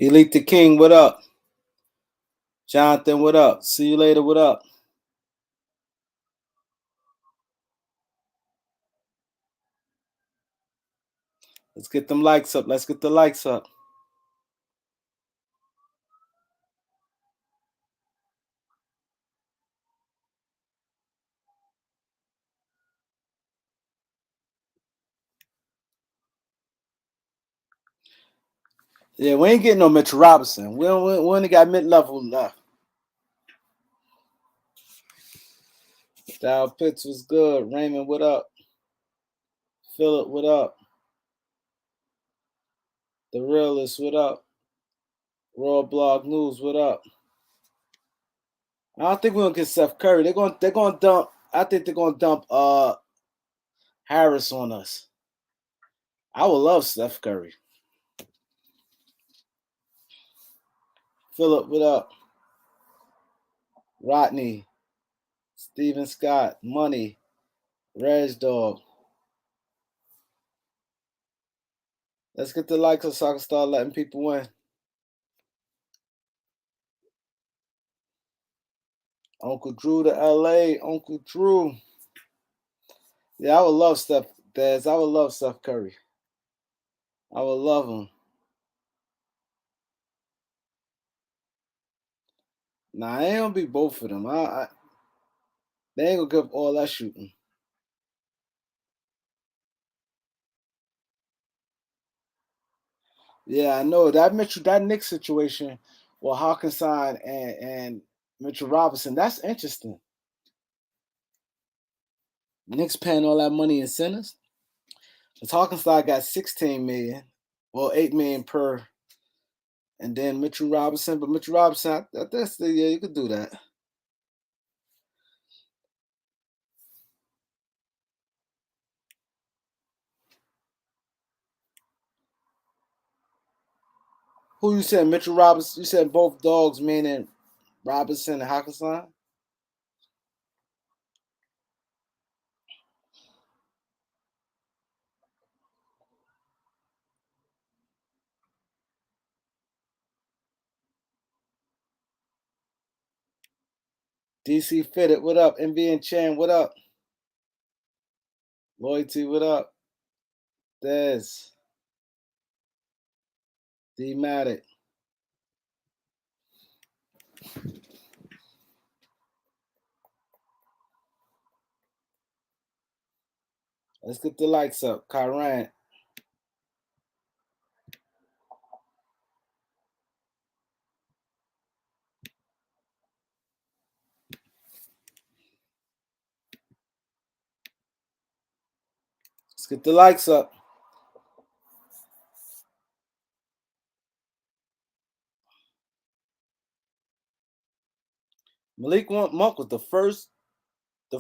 Elite the King, what up? Jonathan, what up? See you later, what up? Let's get them likes up. Let's get the likes up. Yeah, we ain't getting no Mitchell Robinson. We only got mid-level left. Dow Pitts was good. Raymond, what up? Philip, what up? The Realist, what up? Raw Blog News, what up? I don't think we're gonna get Steph Curry. They're gonna dump. I think they're gonna dump Harris on us. I would love Steph Curry. Philip, what up? Rodney, Steven Scott, Money, Reg Dog. Let's get the likes so I can start letting people in. Uncle Drew to LA. Uncle Drew. Yeah, I would love Steph Dez. I would love Steph Curry. I would love him. Nah, I ain't gonna be both of them. They ain't gonna give all that shooting. Yeah, I know that Knicks situation with Hawkinson and Mitchell Robinson. That's interesting. Knicks paying all that money in centers. The Hawkinson got 16 million, well 8 million per, and then Mitchell Robinson. But Mitchell Robinson, that's yeah, you could do that. Who you said? Mitchell Robinson. You said both dogs, meaning Robinson and Hawkinson. DC Fitted, what up? MV and Chan, what up? Loyalty, what up? Dez. D-Matic. Let's get the likes up. Kyran. Let's get the likes up. Malik Monk was the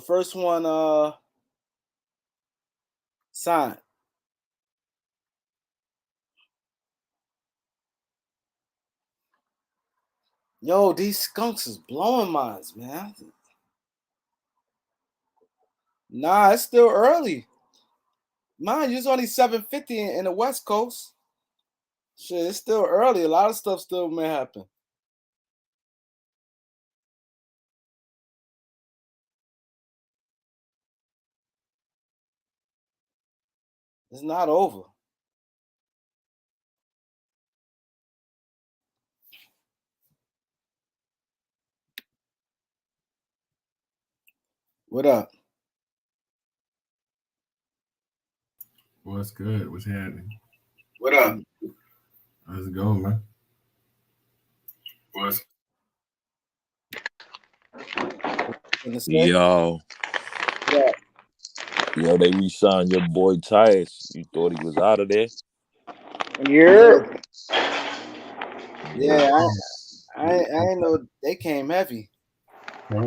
first one signed. Yo, these skunks is blowing minds, man. Nah, it's still early. Mind you, it's only 7:50 in the West Coast. Shit, it's still early. A lot of stuff still may happen. It's not over. What up? What's good? What's happening? What up? How's it going, man? What's Yo. Yeah. Yo, they re-signed your boy Tyus. You thought he was out of there? Yeah, I know they came heavy. Was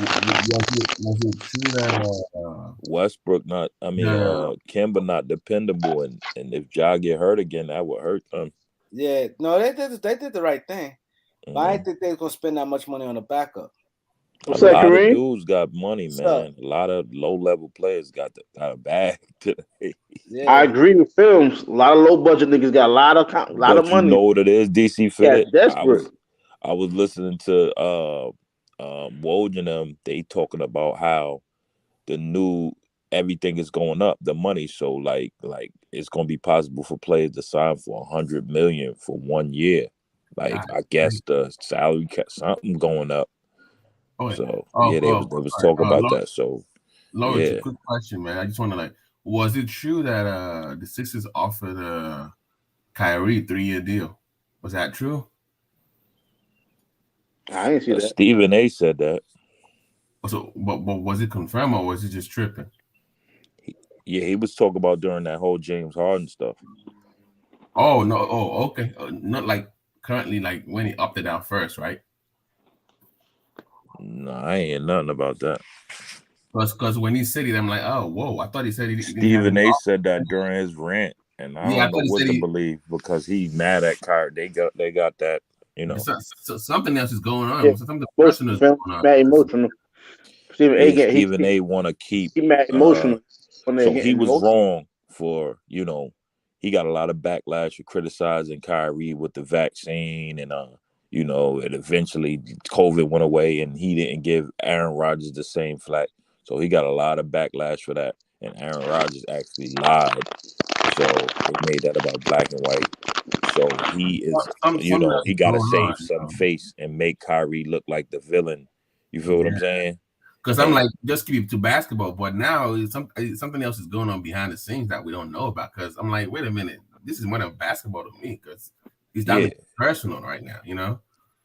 it true that Westbrook Kemba not dependable, and if Ja get hurt again, that would hurt them. Yeah, no, they did the right thing. But I didn't think they was gonna spend that much money on a backup. A What's that, lot of Kareem? dudes got money, What's up? man. A lot of low level players got a bag today. I Yeah. agree with Films. A lot of low budget niggas got a lot of But you money. know what it is, DC Yeah, Fitted? desperate. I was listening to Woj and them. They talking about how the new everything is going up, the money. So like it's gonna be possible for players to sign for $100 million for 1 year. Like I guess the salary cap something going up. So yeah, they was talking about that. So Lawrence, yeah, quick question, man. I just want to was it true that the Sixers offered Kyrie 3-year deal? Was that true? I didn't see that. Stephen A said that. So, but was it confirmed or was it just tripping? He was talking about during that whole James Harden stuff. Oh no! Oh, okay. Not like currently, like when he opted out first, right? No, I ain't hear nothing about that. Because when he said it, I'm like, oh, whoa! I thought he said he didn't have Stephen any A said that during his rant, and I Yeah, I don't know thought he what said to he- believe because he's mad at Kyrie. They got that, you know. so something else is going on. Yeah. Something Most personal is Film going on. mad emotional. Stephen A. Yeah, Stephen A. want to keep. He mad emotional. When they So getting he was emotional. wrong for, he got a lot of backlash for criticizing Kyrie with the vaccine and and eventually COVID went away and he didn't give Aaron Rodgers the same flack. So he got a lot of backlash for that. And Aaron Rodgers actually lied. So they made that about black and white. So he is, he got to save some face and make Kyrie look like the villain. You feel what I'm saying? Because I'm like, just keep it to basketball, but now something else is going on behind the scenes that we don't know about. Because I'm like, wait a minute, this is more than basketball to me. Because he's not personal right now,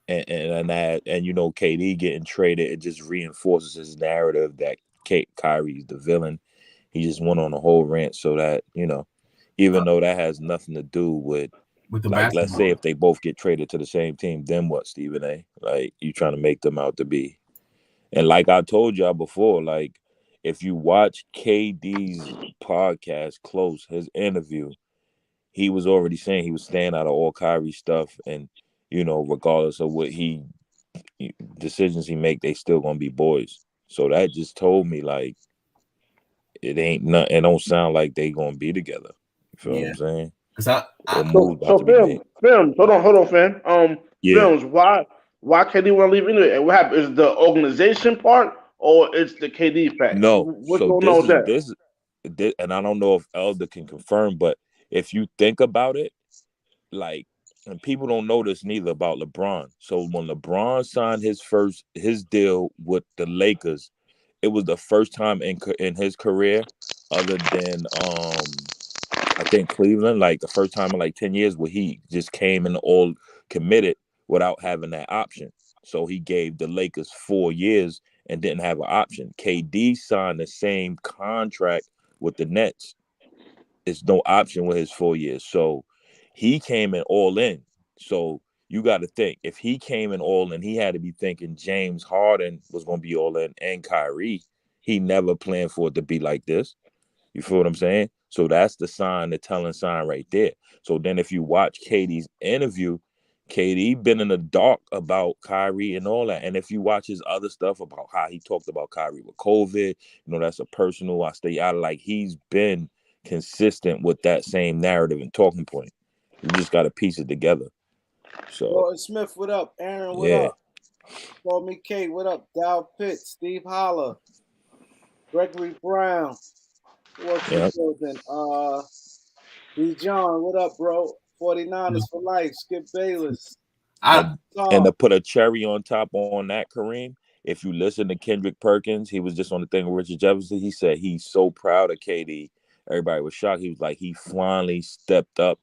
And KD getting traded, it just reinforces his narrative that Kyrie's the villain. He just went on a whole rant so that even though that has nothing to do with the like, basketball. let's say if they both get traded to the same team, then what, Stephen A? Like you trying to make them out to be. And like I told y'all before, like if you watch KD's podcast close, his interview, he was already saying he was staying out of all Kyrie stuff, and regardless of what decisions he make, they still gonna be boys. So that just told me like it don't sound like they gonna be together. You feel what I'm saying? So Films, hold on, fam. Films, why KD want to leave anyway? And what happened? Is the organization part or it's the KD fact? No. What's going on with that? This, and I don't know if Elder can confirm, but if you think about it, like, and people don't know this neither about LeBron. So when LeBron signed his deal with the Lakers, it was the first time in his career, other than I think Cleveland, like the first time in like 10 years where he just came and all committed without having that option. So he gave the Lakers 4 years and didn't have an option. KD signed the same contract with the Nets. It's no option with his 4 years. So he came in all in. So you got to think, if he came in all in, he had to be thinking James Harden was going to be all in and Kyrie. He never planned for it to be like this. You feel what I'm saying? So that's the telling sign right there. So then if you watch KD's interview, KD been in the dark about Kyrie and all that. And if you watch his other stuff about how he talked about Kyrie with COVID, that's a personal, I stay out of, like, he's been consistent with that same narrative and talking point. You just got to piece it together. So Jordan Smith, what up? Aaron, what up? Call me Kate, what up? Dow Pitt, Steve Holler, Gregory Brown. What's building? D. John, what up, bro? 49ers for life. Skip Bayless. And to put a cherry on top on that, Kareem, if you listen to Kendrick Perkins, he was just on the thing with Richard Jefferson. He said he's so proud of KD. Everybody was shocked. He was like, he finally stepped up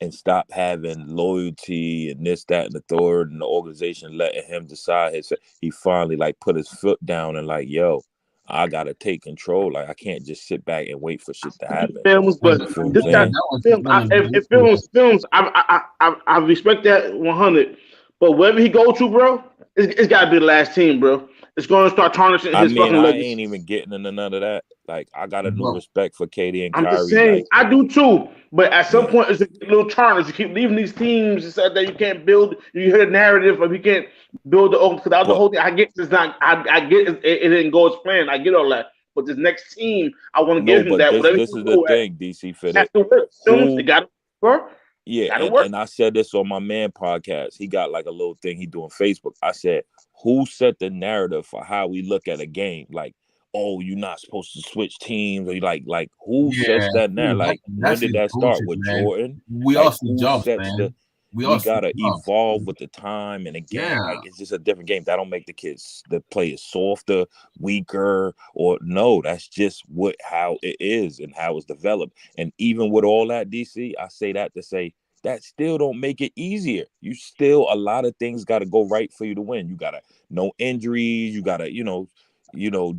and stopped having loyalty and this, that, and the third, and the organization letting him decide. He finally like put his foot down and like, yo, I gotta take control. Like I can't just sit back and wait for shit to happen. Films, but this guy, films. I respect that 100. But wherever he go to, bro, it's gotta be the last team, bro. It's gonna start tarnishing his fucking legacy. I ain't even getting into none of that. Like I got a new respect for KD and I'm Kyrie. just saying, I do too. But at some point, it's a little tarnish. You keep leaving these teams and said that you can't build. You hear the narrative of you can't build the because the whole thing. I get it's not. I get it didn't go as planned. I get all that. But this next team, I want to give him that. This is the thing, DC Fit. Has to work. It got to work. Yeah, and I said this on my man podcast. He got like a little thing he do on Facebook. I said, who set the narrative for how we look at a game? Like, oh, you're not supposed to switch teams, or like who sets that narrative? Like, when did that start with Jordan? We like, all see jobs, man. We gotta evolve with the time and again, like it's just a different game. That don't make the players softer, weaker, or no. That's just how it is and how it's developed. And even with all that, DC, I say that to say that still don't make it easier. You still a lot of things got to go right for you to win. You gotta no injuries. You gotta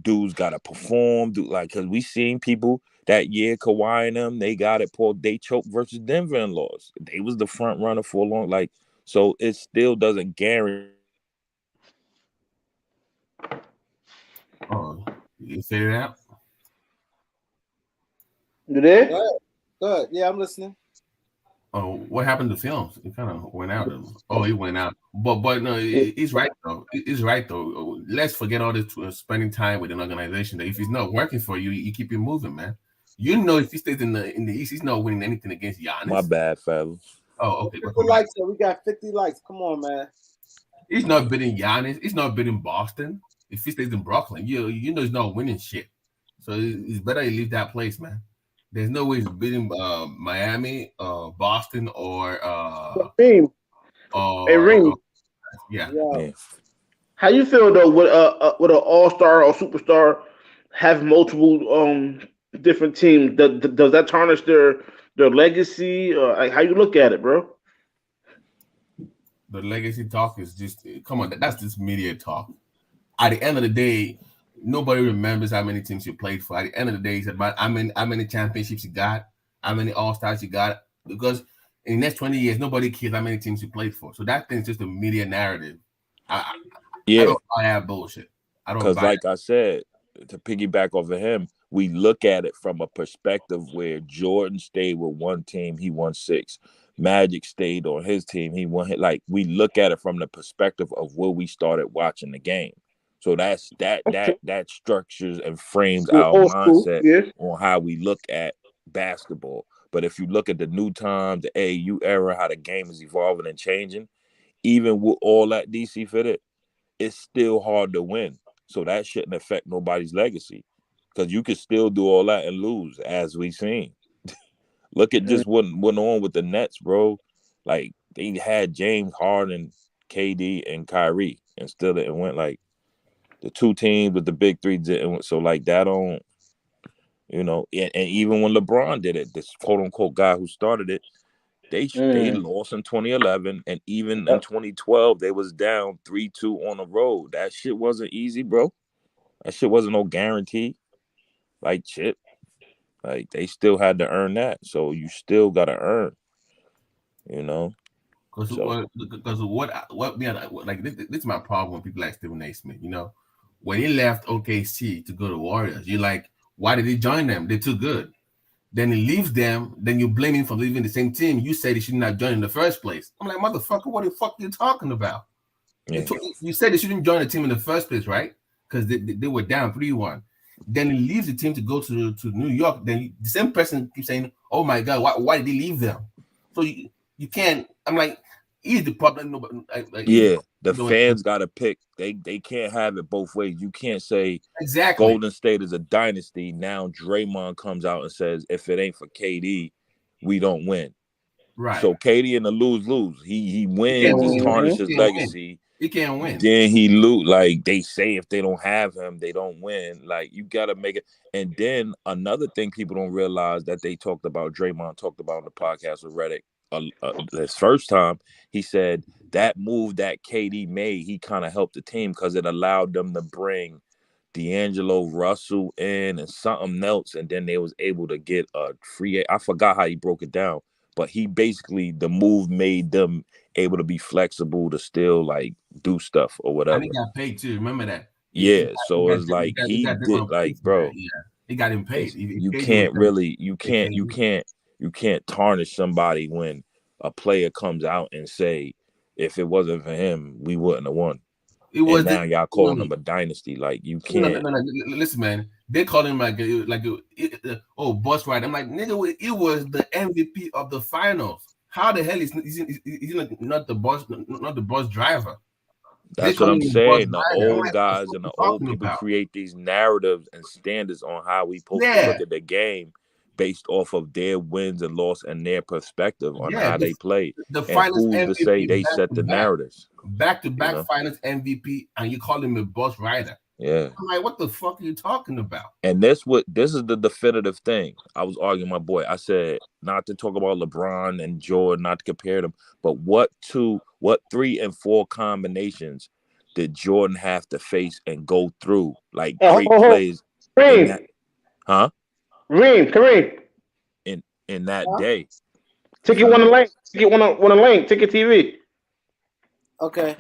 dudes gotta perform. Because we seen people. That year, Kawhi and them, they got it. They choked versus Denver and lost. They was the front runner for a long, so it still doesn't guarantee. Oh, you say that? You there? Good. Yeah, I'm listening. Oh, what happened to films? It kind of went out. Oh, he went out. But no, he's right though. He's right though. Let's forget all this spending time with an organization. That if it's not working for you, you keep it moving, man. You know, if he stays in the East, he's not winning anything against Giannis. My bad, fellas. Oh, okay. 50 likes, so we got 50 likes. Come on, man. He's not beating Giannis. He's not beating Boston. If he stays in Brooklyn, you know he's not winning shit. So it's better you leave that place, man. There's no way he's beating Miami, Boston, or team. Ring. Yeah. How you feel though with an all-star or superstar have multiple different teams? Does that tarnish their legacy? How you look at it, bro? The legacy talk is just come on. That's just media talk. At the end of the day, nobody remembers how many teams you played for. At the end of the day, it's about how many championships you got, how many all-stars you got. Because in the next 20 years, nobody cares how many teams you played for. So that thing's just a media narrative. I don't buy that bullshit. I don't. Because I said, to piggyback off of him, we look at it from a perspective where Jordan stayed with one team, he won 6. Magic stayed on his team, he won. Like, we look at it from the perspective of where we started watching the game. So that structures and frames our mindset on how we look at basketball. But if you look at the new times, the AAU era, how the game is evolving and changing, even with all that DC fitted, it's still hard to win. So that shouldn't affect nobody's legacy. Because you could still do all that and lose, as we've seen. Look at just what went on with the Nets, bro. Like, they had James Harden, KD, and Kyrie, and still it went like the two teams with the big three didn't. So, like, that don't, and even when LeBron did it, this quote-unquote guy who started it, they lost in 2011, and even in 2012, they was down 3-2 on the road. That shit wasn't easy, bro. That shit wasn't no guarantee. Like, shit. Like, they still had to earn that. So you still got to earn, Because this is my problem with people like Stephen A. Smith, When he left OKC to go to Warriors, you're like, why did he join them? They're too good. Then he leaves them. Then you blame him for leaving the same team. You said he should not join in the first place. I'm like, motherfucker, what the fuck are you talking about? Yeah. You said they shouldn't join the team in the first place, right? Because they were down 3-1. Then he leaves the team to go to New York. Then the same person keeps saying, oh my God, why did he leave them? So you can't. I'm like, he's the problem. The fans got to pick. They can't have it both ways. You can't say Golden State is a dynasty. Now Draymond comes out and says, if it ain't for KD, we don't win. Right. So KD in the lose. He wins and tarnishes his legacy. He can't win. Then he lose. Like, they say if they don't have him, they don't win. Like, you got to make it. And then another thing people don't realize that Draymond talked about on the podcast with Redick, his first time, he said that move that KD made, he kind of helped the team because it allowed them to bring D'Angelo Russell in and something else, and then they was able to get a free. I forgot how he broke it down, but he basically, the move made them able to be flexible to still like do stuff or whatever. And he got paid too. Remember that? So it's like he did, like, bro. Yeah, he got him paid. You can't. You can't tarnish somebody when a player comes out and say, if it wasn't for him, we wouldn't have won. And now y'all calling him a dynasty. Like, you can't. No. Listen, man. They call him Bus Rider. I'm like, nigga, it was the MVP of the finals. How the hell is he not the bus driver? That's what I'm saying. The old guys and the old people create these narratives and standards on how we supposed to look at the game based off of their wins and loss and their perspective on how they played. The finals MVP to say they set the narratives. Back-to-back finals MVP, and you call him a bus rider. Yeah. I'm like, what the fuck are you talking about? And this is the definitive thing. I was arguing with my boy. I said not to talk about LeBron and Jordan, not to compare them, but what 3 and 4 combinations did Jordan have to face and go through? Like great plays. Kareem. In that day. Ticket won a link. Ticket won a link. Ticket TV. Okay.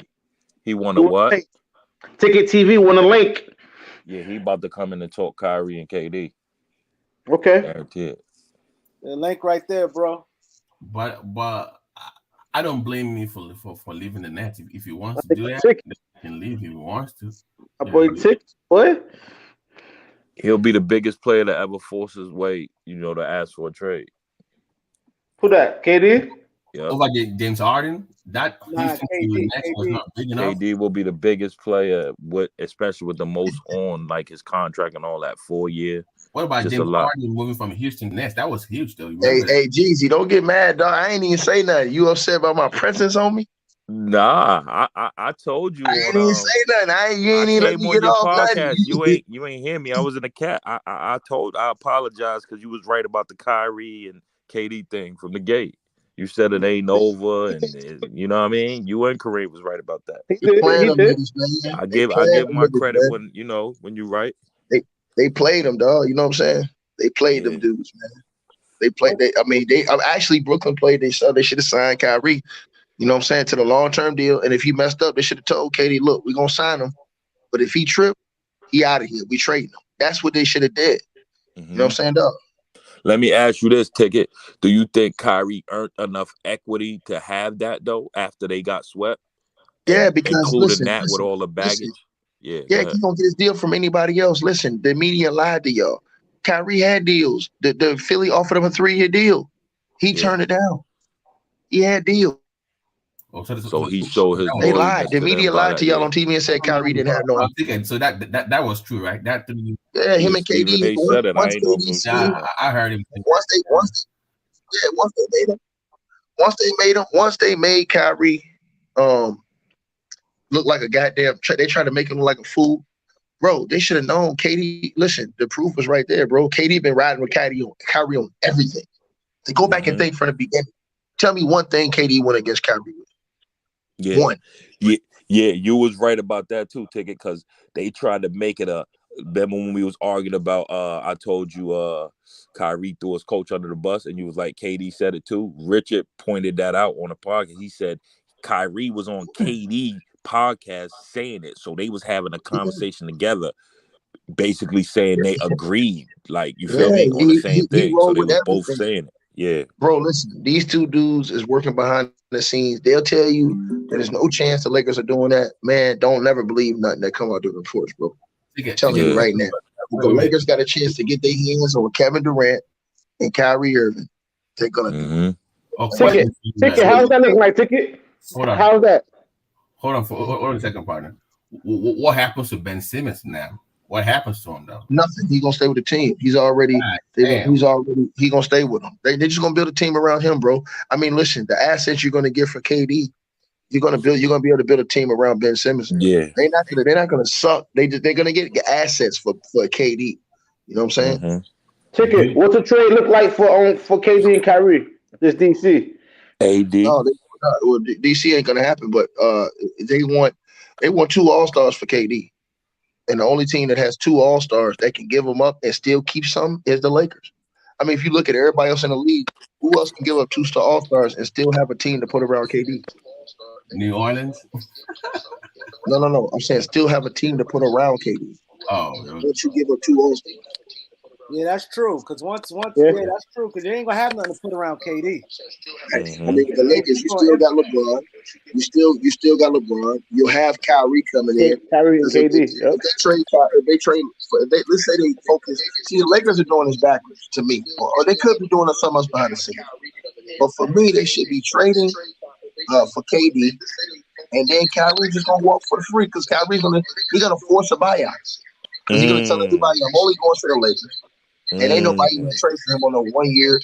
He won a what? Ticket TV won a link. Yeah, he about to come in and talk Kyrie and KD. Okay. Guarantee it. The link right there, bro. But I don't blame me for leaving the Nets. If he wants to do that, he can leave if he wants to. What? He'll be the biggest player to ever force his way, to ask for a trade. Who that? KD? Yeah. Over James Harden? That KD was not big enough. KD will be the biggest player, especially with the most on, like his contract and all that 4 year. What about James Harden moving from Houston Nets? That was huge, though. Hey, Jeezy, don't get mad, dog. I ain't even say nothing. You upset about my presence on me? Nah, I told you. I ain't even say nothing. You ain't even let me get off nothing. You ain't hear me. I was in the cat. I apologize because you was right about the Kyrie and KD thing from the gate. You said it ain't over, and you know what I mean. You and Kareem was right about that. He did. I give my credit when you right. They played them, dog. You know what I'm saying? They played them dudes, man. Actually Brooklyn played themselves. They should have signed Kyrie. You know what I'm saying, to the long-term deal. And if he messed up, they should have told KD, look, we're gonna sign him. But if he tripped, he out of here. We trading him. That's what they should have did. Mm-hmm. You know what I'm saying, dog? Let me ask you this, Ticket. Do you think Kyrie earned enough equity to have that, though, after they got swept? Yeah, because including with all the baggage? Yeah, he's going to get his deal from anybody else. Listen, the media lied to y'all. Kyrie had deals. The Philly offered him a 3-year deal. He turned it down. He had deals. So he showed his. They lied. The media lied to y'all on TV and said Kyrie didn't have no. I'm thinking, so that was true, right? Him and KD. They said it. I heard him. Once they made Kyrie look like a goddamn. They tried to make him look like a fool, bro. They should have known KD. Listen, the proof was right there, bro. KD been riding with Kyrie on everything. To go back and think from the beginning. Tell me one thing KD won against Kyrie with. Yeah. One. Yeah, you was right about that too, Ticket, because they tried to make it remember when we was arguing about I told you Kyrie threw his coach under the bus and you was like KD said it too. Richard pointed that out on the podcast. He said Kyrie was on KD podcast saying it. So they was having a conversation together, basically saying they agreed. Like, you feel me? On the same thing. So they were both saying it. Yeah. Bro, listen, these two dudes is working behind the scenes. They'll tell you there's no chance the Lakers are doing that. Man, don't never believe nothing that come out of the reports, bro. I'm telling you right now. If the Lakers got a chance to get their hands on Kevin Durant and Kyrie Irving, they're going to do it. Ticket, how's that looking like, Ticket? How's that? Hold on a second, partner. What happens to Ben Simmons now? What happens to him though? Nothing. He's gonna stay with the team. He's already. He's gonna stay with them. They're just gonna build a team around him, bro. I mean, listen, the assets you're gonna get for KD, you're gonna be able to build a team around Ben Simmons. Yeah, they're not gonna suck. They're gonna get assets for KD. You know what I'm saying? Mm-hmm. Ticket. What's the trade look like for KD and Kyrie? This DC. AD. No, DC ain't gonna happen. But they want 2 All-Stars for KD. And the only team that has 2 All-Stars that can give them up and still keep some is the Lakers. I mean, if you look at everybody else in the league, who else can give up 2 All-Stars and still have a team to put around KD? New Orleans? No. I'm saying still have a team to put around KD. Oh. Once you give up 2 All-Stars. Yeah, that's true. Because once, yeah, that's true. Because you ain't gonna have nothing to put around KD. I mean, the Lakers, you still got LeBron. You still got LeBron. You'll have Kyrie coming in. Kyrie and KD. Let's say they focus. See, the Lakers are doing this backwards to me, or they could be doing something else behind the scenes. But for me, they should be trading for KD, and then Kyrie's just gonna walk for free because Kyrie's gonna force a buyout because he's gonna tell everybody I'm only going to the Lakers. And ain't nobody even trade for him on a 1 year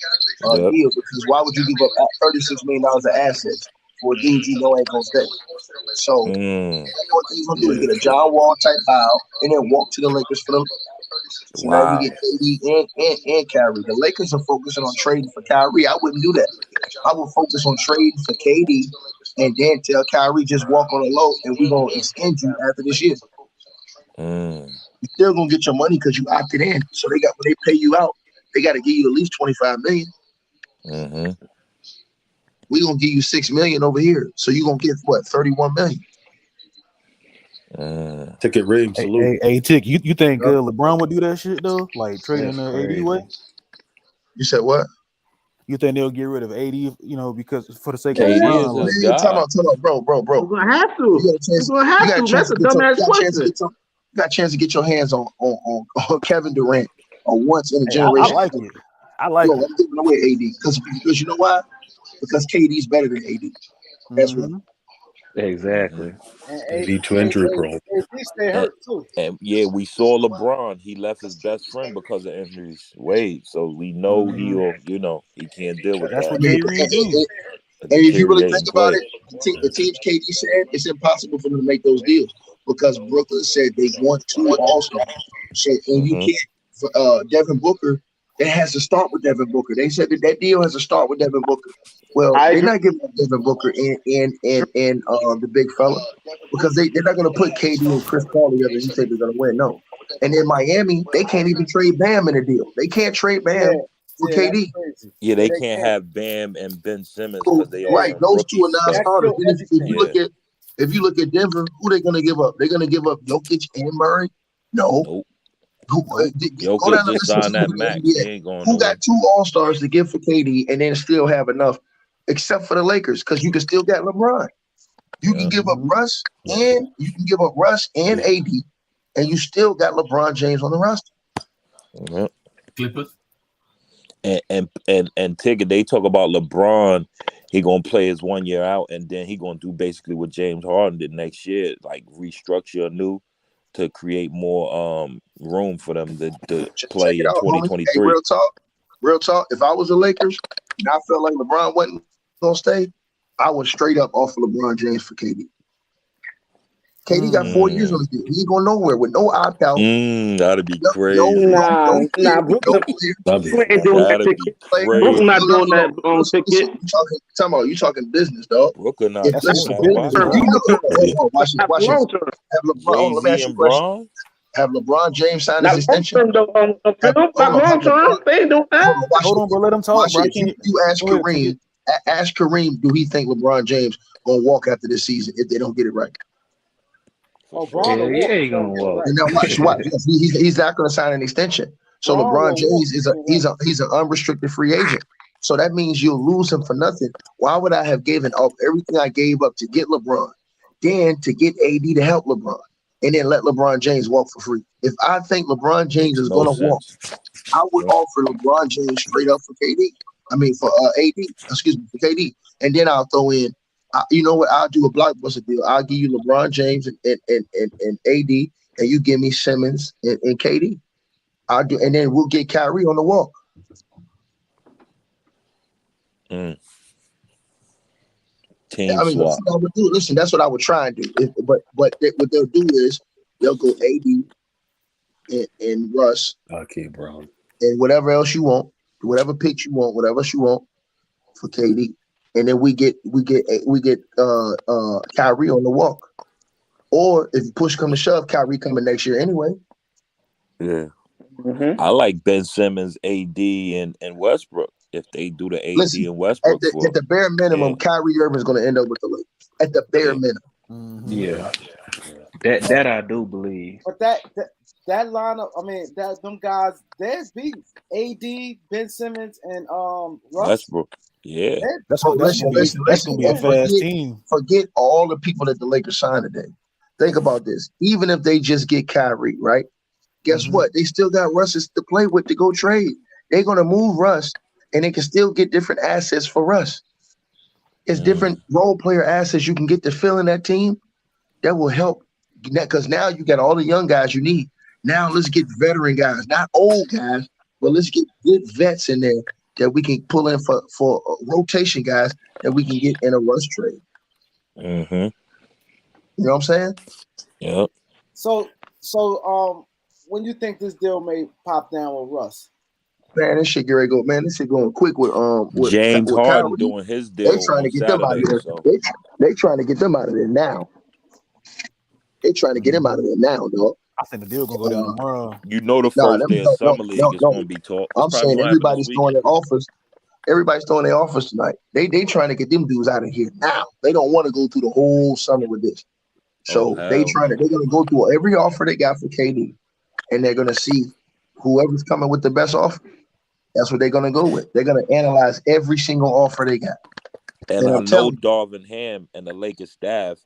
deal because why would you give up $36 million of assets for a dude you know ain't gonna stay? So what he's gonna do is get a John Wall type buyout and then walk to the Lakers for them. So now you get KD and Kyrie. The Lakers are focusing on trading for Kyrie. I wouldn't do that. I would focus on trading for KD and then tell Kyrie just walk on the low and we're gonna extend you after this year. You're still gonna get your money because you opted in. So when they pay you out, they got to give you at least $25 million. We gonna give you $6 million over here, so you gonna get what $31 million. Ticket rig salute. Hey, Tick, you think LeBron would do that shit though? Like trading AD way? You said what? You think they'll get rid of AD? You know, because for the sake of LeBron, time out, bro. You're gonna have to. That's a dumbass question. You got a chance to get your hands on Kevin Durant once in a generation. I like it. I'm giving away AD because you know why? Because KD's better than AD. That's what. Exactly. AD to injury prone. They hurt too. And yeah, we saw LeBron. He left his best friend because of injuries. Wade, so we know he can't deal with That's that. what Kyrie do. And if you really think about it, the teams KD said it's impossible for them to make those deals because Brooklyn said they want 2 All-Stars. So and you can't Devin Booker. It has to start with Devin Booker. They said that deal has to start with Devin Booker. Well, they're not giving up Devin Booker and the big fella because they're not going to put KD and Chris Paul together and say they're going to win. No. And in Miami, they can't even trade Bam in a deal. They can't trade Bam for KD. Yeah, they can't have Bam and Ben Simmons because they are those two are non-starters. If you look at Denver, who they going to give up? They're going to give up Jokic and Murray? No. Nope. Jokic just signed that max. Who got 2 All-Stars to give for KD and then still have enough, except for the Lakers, because you can still get LeBron. You can give up Russ and AD, and you still got LeBron James on the roster. Clippers. And Tigger, they talk about LeBron. He gonna play his 1 year out, and then he gonna do basically what James Harden did next year, like restructure anew to create more room for them to play in 2023. Hey, real talk. If I was the Lakers and I felt like LeBron wasn't gonna stay, I would straight up offer LeBron James for KD. KD got 4 years on the deal. He ain't going nowhere with no opt-out. That'd be crazy. Brooklyn ain't doing that ticket. Brooklyn not doing that on ticket. You talking business, dog. Brooklyn not doing that. Have LeBron James sign his extension? Long term, they ain't doing that. Hold on, bro. Let him talk, bro. You ask Kareem, do he think LeBron James gonna walk after this season if they don't get it right? He gonna walk. And now watch. He's not gonna sign an extension. So LeBron James he's an unrestricted free agent. So that means you'll lose him for nothing. Why would I have given up everything I gave up to get LeBron, then to get AD to help LeBron, and then let LeBron James walk for free? If I think LeBron James is gonna walk, I would offer LeBron James straight up for KD. I mean for AD. Excuse me, for KD, and then I'll throw in. You know what? I'll do a blockbuster deal. I'll give you LeBron James and AD, and you give me Simmons and KD. I'll do, and then we'll get Kyrie on the walk. Team swap. Listen, that's what I would try and do. But what they'll do is they'll go AD and Russ. Okay, Brown. And whatever else you want, whatever picks you want, whatever else you want for KD. And then we get Kyrie on the walk. Or if push come to shove, Kyrie coming next year anyway. Yeah. I like Ben Simmons, AD, and Westbrook. If they do the AD and Westbrook, at the bare minimum, Kyrie Irving is going to end up with the Lakers. At the bare minimum. Yeah. That I do believe. But that lineup, I mean, them guys, there's beats. AD, Ben Simmons, and Russ. Westbrook. Yeah. That's gonna be a fast team. Forget all the people that the Lakers signed today. Think about this. Even if they just get Kyrie, right? Guess what? They still got Russ to play with to go trade. They're gonna move Russ, and they can still get different assets for Russ. It's different role player assets you can get to fill in that team that will help. Because now you got all the young guys you need. Now let's get veteran guys, not old guys, but let's get good vets in there that we can pull in for rotation guys that we can get in a Russ trade. Mm-hmm. You know what I'm saying? Yep. So when you think this deal may pop down with Russ? Man, this shit Gary go. Man, this shit going quick with James Harden Kyrie. doing his deal. They trying to get Saturday, them out of there. so. They trying to get them out of there now. They trying to get him out of there now, dog. I think the deal gonna go down tomorrow. You know the first day of summer league is gonna be talked. I'm saying everybody's throwing their offers. Everybody's throwing their offers tonight. They trying to get them dudes out of here now. They don't want to go through the whole summer with this. So they're gonna go through every offer they got for KD, and they're gonna see whoever's coming with the best offer. That's what they're gonna go with. They're gonna analyze every single offer they got. And I know Darvin Ham and the Lakers staff,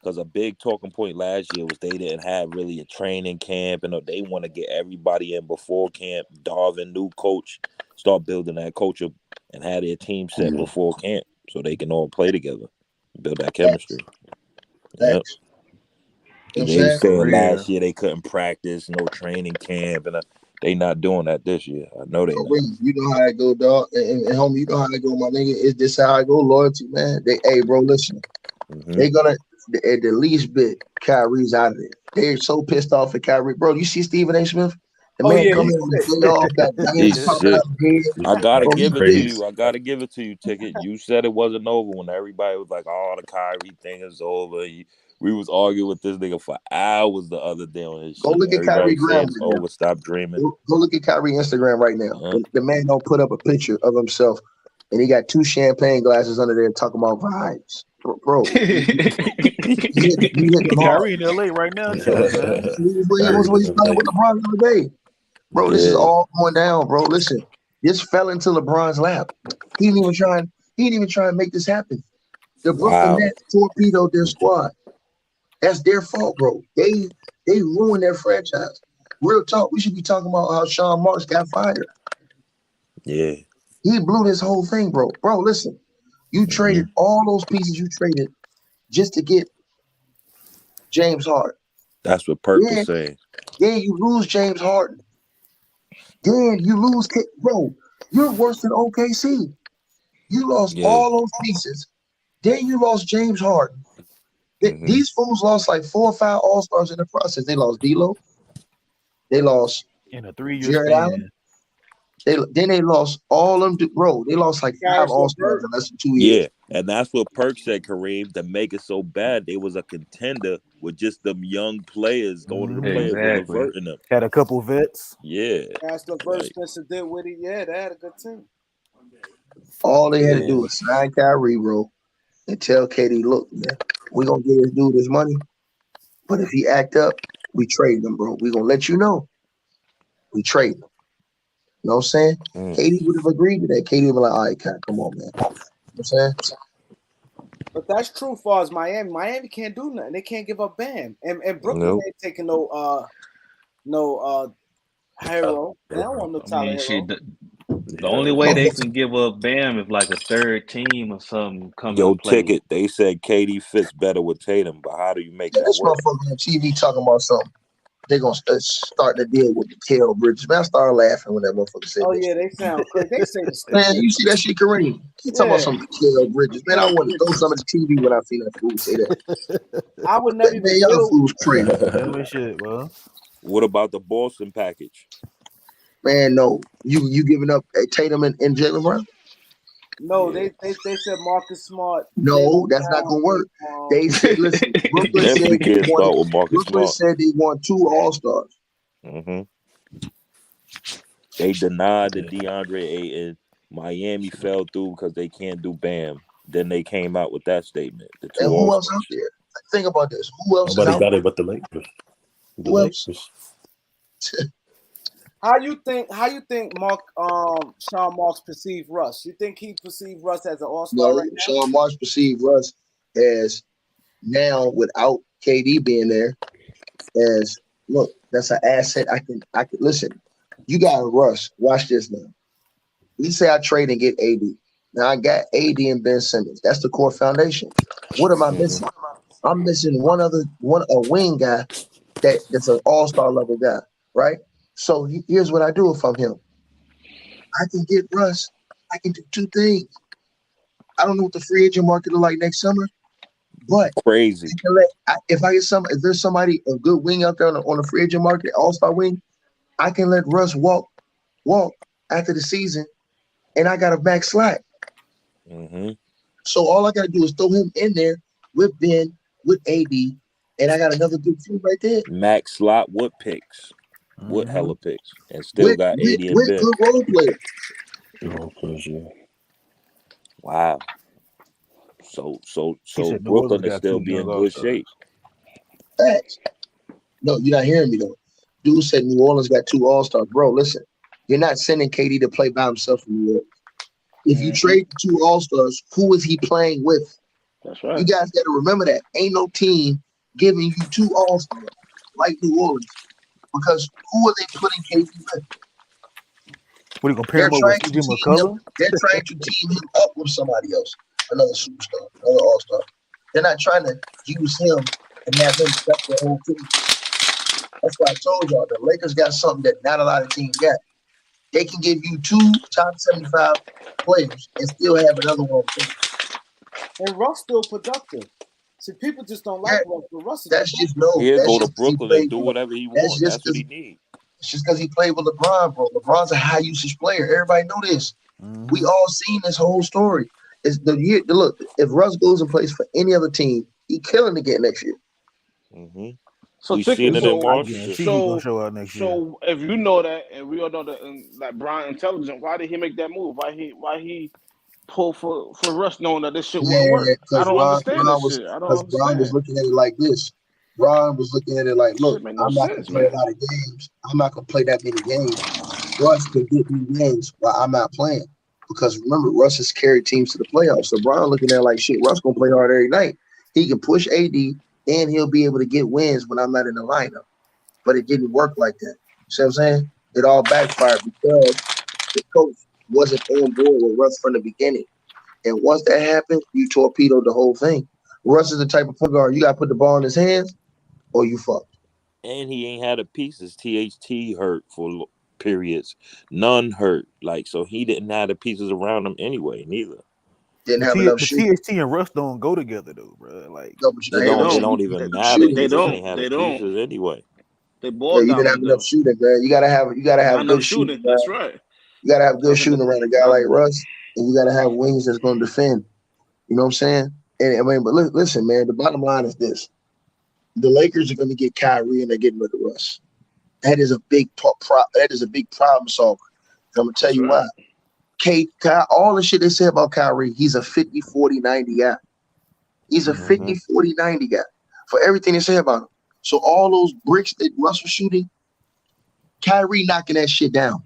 because a big talking point last year was they didn't have really a training camp, and they want to get everybody in before camp. Darvin, new coach, start building that culture and have their team set before camp so they can all play together, build that chemistry. Yep. And they said last year they couldn't practice, no training camp, and they not doing that this year. I know they not. You know how I go, dog. And homie, you know how I go, my nigga. Is this how I go? Loyalty, man. Hey, bro, listen. They're gonna at the least bit Kyrie's out of there. They're so pissed off at Kyrie. Bro, you see Stephen A. Smith? The man coming in and play off that. I gotta give it to you. I gotta give it to you, Ticket. You said it wasn't over when everybody was like, "Oh, the Kyrie thing is over." We was arguing with this nigga for hours the other day on his shit. Go look at Kyrie Graham. Over, stop dreaming. Go look at Kyrie Instagram right now. The man don't put up a picture of himself, and he got 2 champagne glasses under there talking about vibes. Bro, Kyrie in LA right now. He was playing with LeBron the other day. Bro, this is all going down, bro. Listen, this fell into LeBron's lap. He didn't even try and make this happen. The Brooklyn Nets torpedoed their squad. That's their fault, bro. They ruined their franchise. Real talk. We should be talking about how Sean Marks got fired. Yeah. He blew this whole thing, bro. Bro, listen. You traded all those pieces you traded just to get James Harden. That's what Perk was saying. Then you lose James Harden. Then you lose, bro. You're worse than OKC. You lost all those pieces. Then you lost James Harden. These fools lost like 4 or 5 All-Stars in the process. They lost D'Lo. They lost in a 3-year Jared Allen. Then they lost all of them. Bro, they lost like 5 All-Stars in less than 2 years. Yeah, and that's what Perk said, Kareem, to make it so bad. They was a contender with just them young players going to the players reverting them. Had a couple vets. Yeah. That's LeVert, Spencer Dinwiddie. Yeah, they had a good team. All they had to do was sign Kyrie, bro, and tell KD, look, man, we're going to give this dude his money. But if he act up, we trade him, bro. We're going to let you know. We trade him. You know what I'm saying? KD would have agreed to that. KD would be like, all right, come on, man. You know what I'm saying? But that's true as far as Miami. Miami can't do nothing. They can't give up Bam. And Brooklyn ain't taking no Hero. They don't want no Tyler Hero. The only way they can give up Bam is like a third team or something coming. Yo, Ticket, they said KD fits better with Tatum, but how do you make that this work? Motherfucker on TV talking about something. They're going to start the deal with the Mikal Bridges. Man, I started laughing when that motherfucker said that. Yeah, they sound crazy. They say man, you see that shit, Kareem? He talking about some Mikal Bridges. Man, I want to throw some of the TV when I see that fool say that. I would never even y'all fools crazy. What about the Boston package? Man, no. You giving up Tatum and Jaylen Brown? No, they said Marcus Smart. No, that's not gonna work. They said, listen, Brooklyn said they want 2 All-Stars. They denied the DeAndre Ayton. Miami fell through because they can't do Bam. Then they came out with that statement. The 2 and who else out there? think about this. Who else Nobody is out got there? it but the Lakers. The Who else? Lakers. How you think Sean Marks perceived Russ? You think he perceived Russ as an all-star No, right now? Sean Marks perceived Russ as now without KD being there, as look, that's an asset. I can listen. You got Russ. Watch this now. Let's say I trade and get AD. Now I got AD and Ben Simmons. That's the core foundation. What am I missing? I'm missing a wing guy that's an all-star level guy, right? So here's what I do if I'm him. I can get Russ. I can do two things. I don't know what the free agent market will like next summer, but crazy. If there's somebody, a good wing out there on the free agent market, all-star wing, I can let Russ walk after the season, and I got a back slot. Mm-hmm. So all I got to do is throw him in there with Ben, with AD, and I got another good team right there. Max slot with picks, with hella picks, and still got 80 and Ben. Good role players. Role players, yeah. Wow. So Brooklyn is still be in good shape. Facts. No, you're not hearing me though. Dude said New Orleans got 2 all-stars. Bro, listen, you're not sending KD to play by himself in New Orleans. If you trade 2 all-stars, who is he playing with? That's right. You guys got to remember that. Ain't no team giving you 2 all-stars like New Orleans. Because who are they putting KD with? What are you compare him with CJ McCollum? They're trying to team him up with somebody else, another superstar, another all-star. They're not trying to use him and have him step the whole team. That's why I told y'all the Lakers got something that not a lot of teams got. They can give you 2 top 75 players and still have another one. And Russ still productive. See, people just don't like Russ, but Russ is that's just no. He'll That's go just to Brooklyn and do whatever he wants. That's what he needs. It's just because he played with LeBron, bro. LeBron's a high usage player. Everybody know this. We all seen this whole story. It's look. If Russ goes and plays for any other team, he killing again next year. Mm-hmm. So we seen it in Washington. So if you know that, and we all know that, like Brian intelligent, why did he make that move? Why he pull for Russ, knowing that this shit wouldn't work? I don't understand this shit. I don't understand. Brian was looking at it like this. Brian was looking at it like, look, I'm not going to play a lot of games. I'm not going to play that many games. Russ can get me games while I'm not playing. Because remember, Russ has carried teams to the playoffs. So Brian looking at it like, shit, Russ going to play hard every night. He can push AD, and he'll be able to get wins when I'm not in the lineup. But it didn't work like that. See what I'm saying? It all backfired because the coach wasn't on board with Russ from the beginning. And once that happened, you torpedoed the whole thing. Russ is the type of point guard, you got to put the ball in his hands, or you fucked. And he ain't had the pieces. THT hurt for periods. None hurt. So he didn't have the pieces around him anyway, neither. Didn't have enough shooting. THT and Russ don't go together though, bro. They don't even matter. They don't have the pieces anyway. They ball you didn't have enough shooting, man. You gotta have good shooting. That's right. You gotta have good shooting around a guy like Russ, and you gotta have wings that's gonna defend. You know what I'm saying? And I mean, but listen, man. The bottom line is this: the Lakers are gonna get Kyrie, and they're getting rid of Russ. That is a big problem solver. And I'm gonna tell you why. All the shit they say about Kyrie, he's a 50-40-90 guy. He's a 50-40-90 guy for everything they say about him. So all those bricks that Russ was shooting, Kyrie knocking that shit down.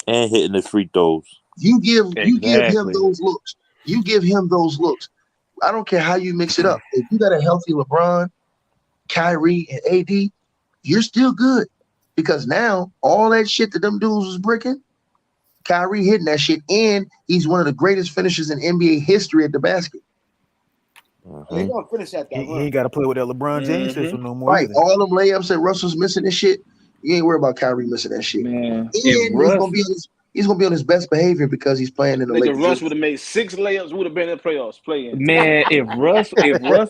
And hitting the free throws. You give him those looks. You give him those looks. I don't care how you mix it up. If you got a healthy LeBron, Kyrie, and AD, you're still good. Because now all that shit that them dudes was bricking, Kyrie hitting that shit, and he's one of the greatest finishers in NBA history at the basket. He's gonna finish at that. He ain't got to play with that LeBron James system no more. Right, either. all them layups that Russell's missing and shit. You ain't worried about Kyrie missing that shit. Man, And he's gonna be on his best behavior because he's playing in the Lakers. Russ would have made 6 layups, would have been in the playoffs playing. Man, if Russ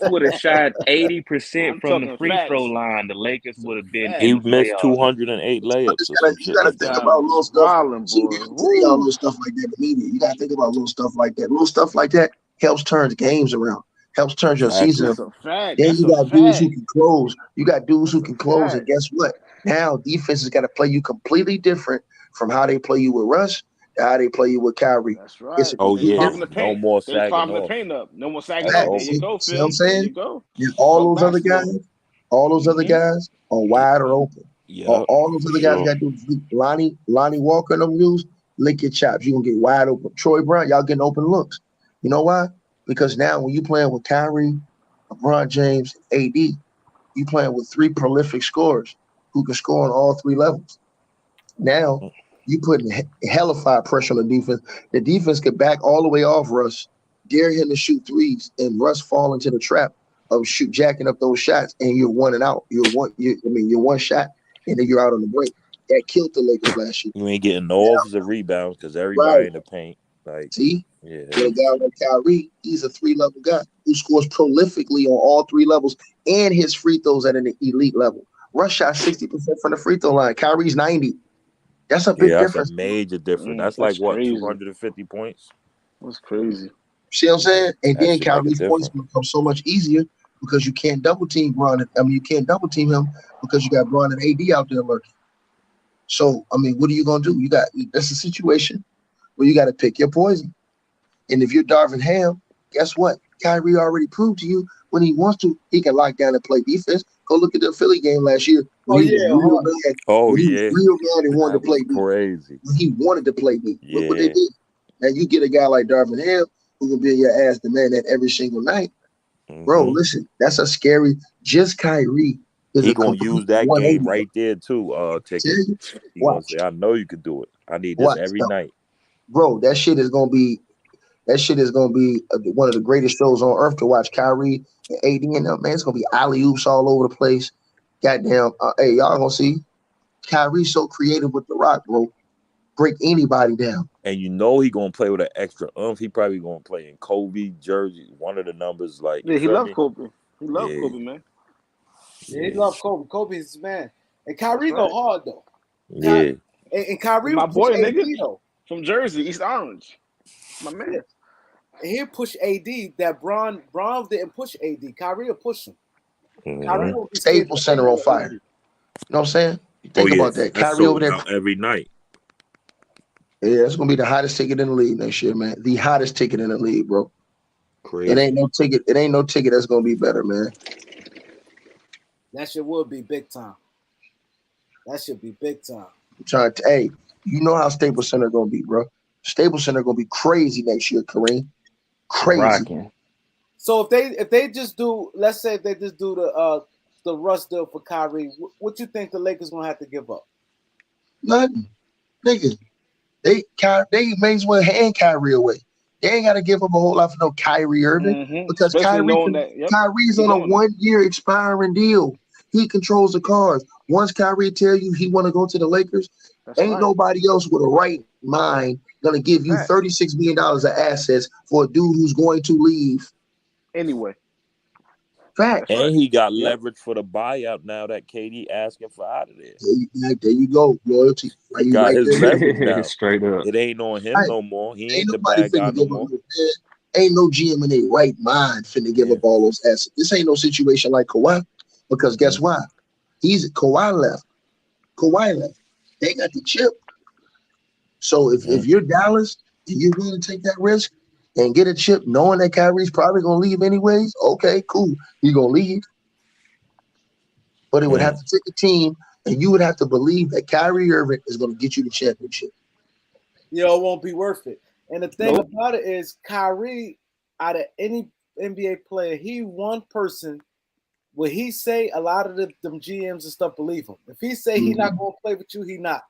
would have shot 80% from the free throw line, the Lakers would have been. He missed 208 layups. You gotta think about little stuff. You little stuff like that in the media. You gotta think about little stuff like that. Little stuff like that helps turn games around. Helps turn your season around. Then you got dudes who can close. You got dudes who can close, and guess what? Now defense has got to play you completely different from how they play you with Russ. how they play you with Kyrie. That's right. Oh They yeah, climbing the no paint. more They sagging climbing the off. paint up. No more sagging That's off. over. There you go, See what Phil. I'm saying? There you go. And all Talk those other basketball. guys, other guys are wide or open. Yeah, All those other guys got to do Lonnie Walker and them dudes, lick your chops. You're gonna get wide open. Troy Brown, y'all getting open looks. You know why? Because now when you playing with Kyrie, LeBron James, AD, you playing with 3 prolific scorers who can score on all 3 levels. Now you putting hellified pressure on the defense. The defense could back all the way off Russ, dare him to shoot threes, and Russ fall into the trap of jacking up those shots, and you're one and out. You're one shot, and then you're out on the break. That killed the Lakers last year. You ain't getting no offensive rebounds because everybody in the paint. Like, see, yeah, with a guy like Kyrie, he's a 3-level guy who scores prolifically on all 3 levels, and his free throws at an elite level. Russ shot 60% from the free throw line. Kyrie's 90%. That's a big difference. That's a major difference. That's like what, crazy. 250 points? That's crazy. See what I'm saying? And that then Kyrie's points become so much easier because you can't double team Bron. You can't double team him because you got Bron and AD out there lurking. So, what are you gonna do? That's a situation where you got to pick your poison. And if you're Darvin Ham, guess what? Kyrie already proved to you when he wants to, he can lock down and play defense. Go look at the Philly game last year. When he was real mad and wanted to play D. Crazy. He wanted to play D. Yeah. Look what they did. Now you get a guy like Darvin Ham who will be your ass demand every single night. Bro, listen, that's a scary. Just Kyrie is he gonna use that game right there too. Ticket. He gonna say, "I know you can do it. I need this every night." Bro, that shit is gonna be one of the greatest shows on earth to watch. Kyrie and AD and them, man, it's gonna be alley oops all over the place. Goddamn, hey, y'all gonna see Kyrie's so creative with the rock, bro. Break anybody down. And you know he gonna play with an extra oomph. He probably gonna play in Kobe jersey, one of the numbers. Like, yeah, he loves Kobe. He loves Kobe, man. Yeah, he loves Kobe. Kobe's his man. And Kyrie go hard though. Yeah. And Kyrie, my boy, AD, nigga, though. From Jersey, East Orange. My man. And he'll push AD. That Bron didn't push AD. Kyrie will push him. Kyrie will be Staples Center on fire. You know what I'm saying? Think about that. Kyrie over there every night. Yeah, it's gonna be the hottest ticket in the league next year, man. The hottest ticket in the league, bro. Crazy. It ain't no ticket that's gonna be better, man. That shit would be big time. That should be big time. Hey, you know how Staples Center gonna be, bro. Staples Center gonna be crazy next year, Kareem. Crazy. Rocking. So if they just do, let's say if they just do the Russ deal for Kyrie, what you think the Lakers gonna have to give up? Nothing, nigga. They may as well hand Kyrie away. They ain't got to give up a whole lot for no Kyrie Irving because Kyrie's on a 1-year expiring deal. He controls the cards. Once Kyrie tell you he want to go to the Lakers, nobody else with a right mind gonna give you $36 million of assets for a dude who's going to leave. Anyway. Fact. And he got leverage for the buyout now that KD asking for out of there. There you go. Loyalty. He got his leverage now. Straight up. It ain't on him no more. He ain't the bad guy no more. Ain't no GM in their right mind finna give up all those assets. This ain't no situation like Kawhi, because guess why? Kawhi left. They got the chip. So if you're Dallas and you're willing to take that risk and get a chip knowing that Kyrie's probably gonna leave anyways, okay, cool. He's gonna leave. But it would have to take a team, and you would have to believe that Kyrie Irving is gonna get you the championship. It won't be worth it. And the thing about it is, Kyrie, out of any NBA player, he one person. What he say, a lot of them GMs and stuff believe him. If he say he not gonna play with you, he not.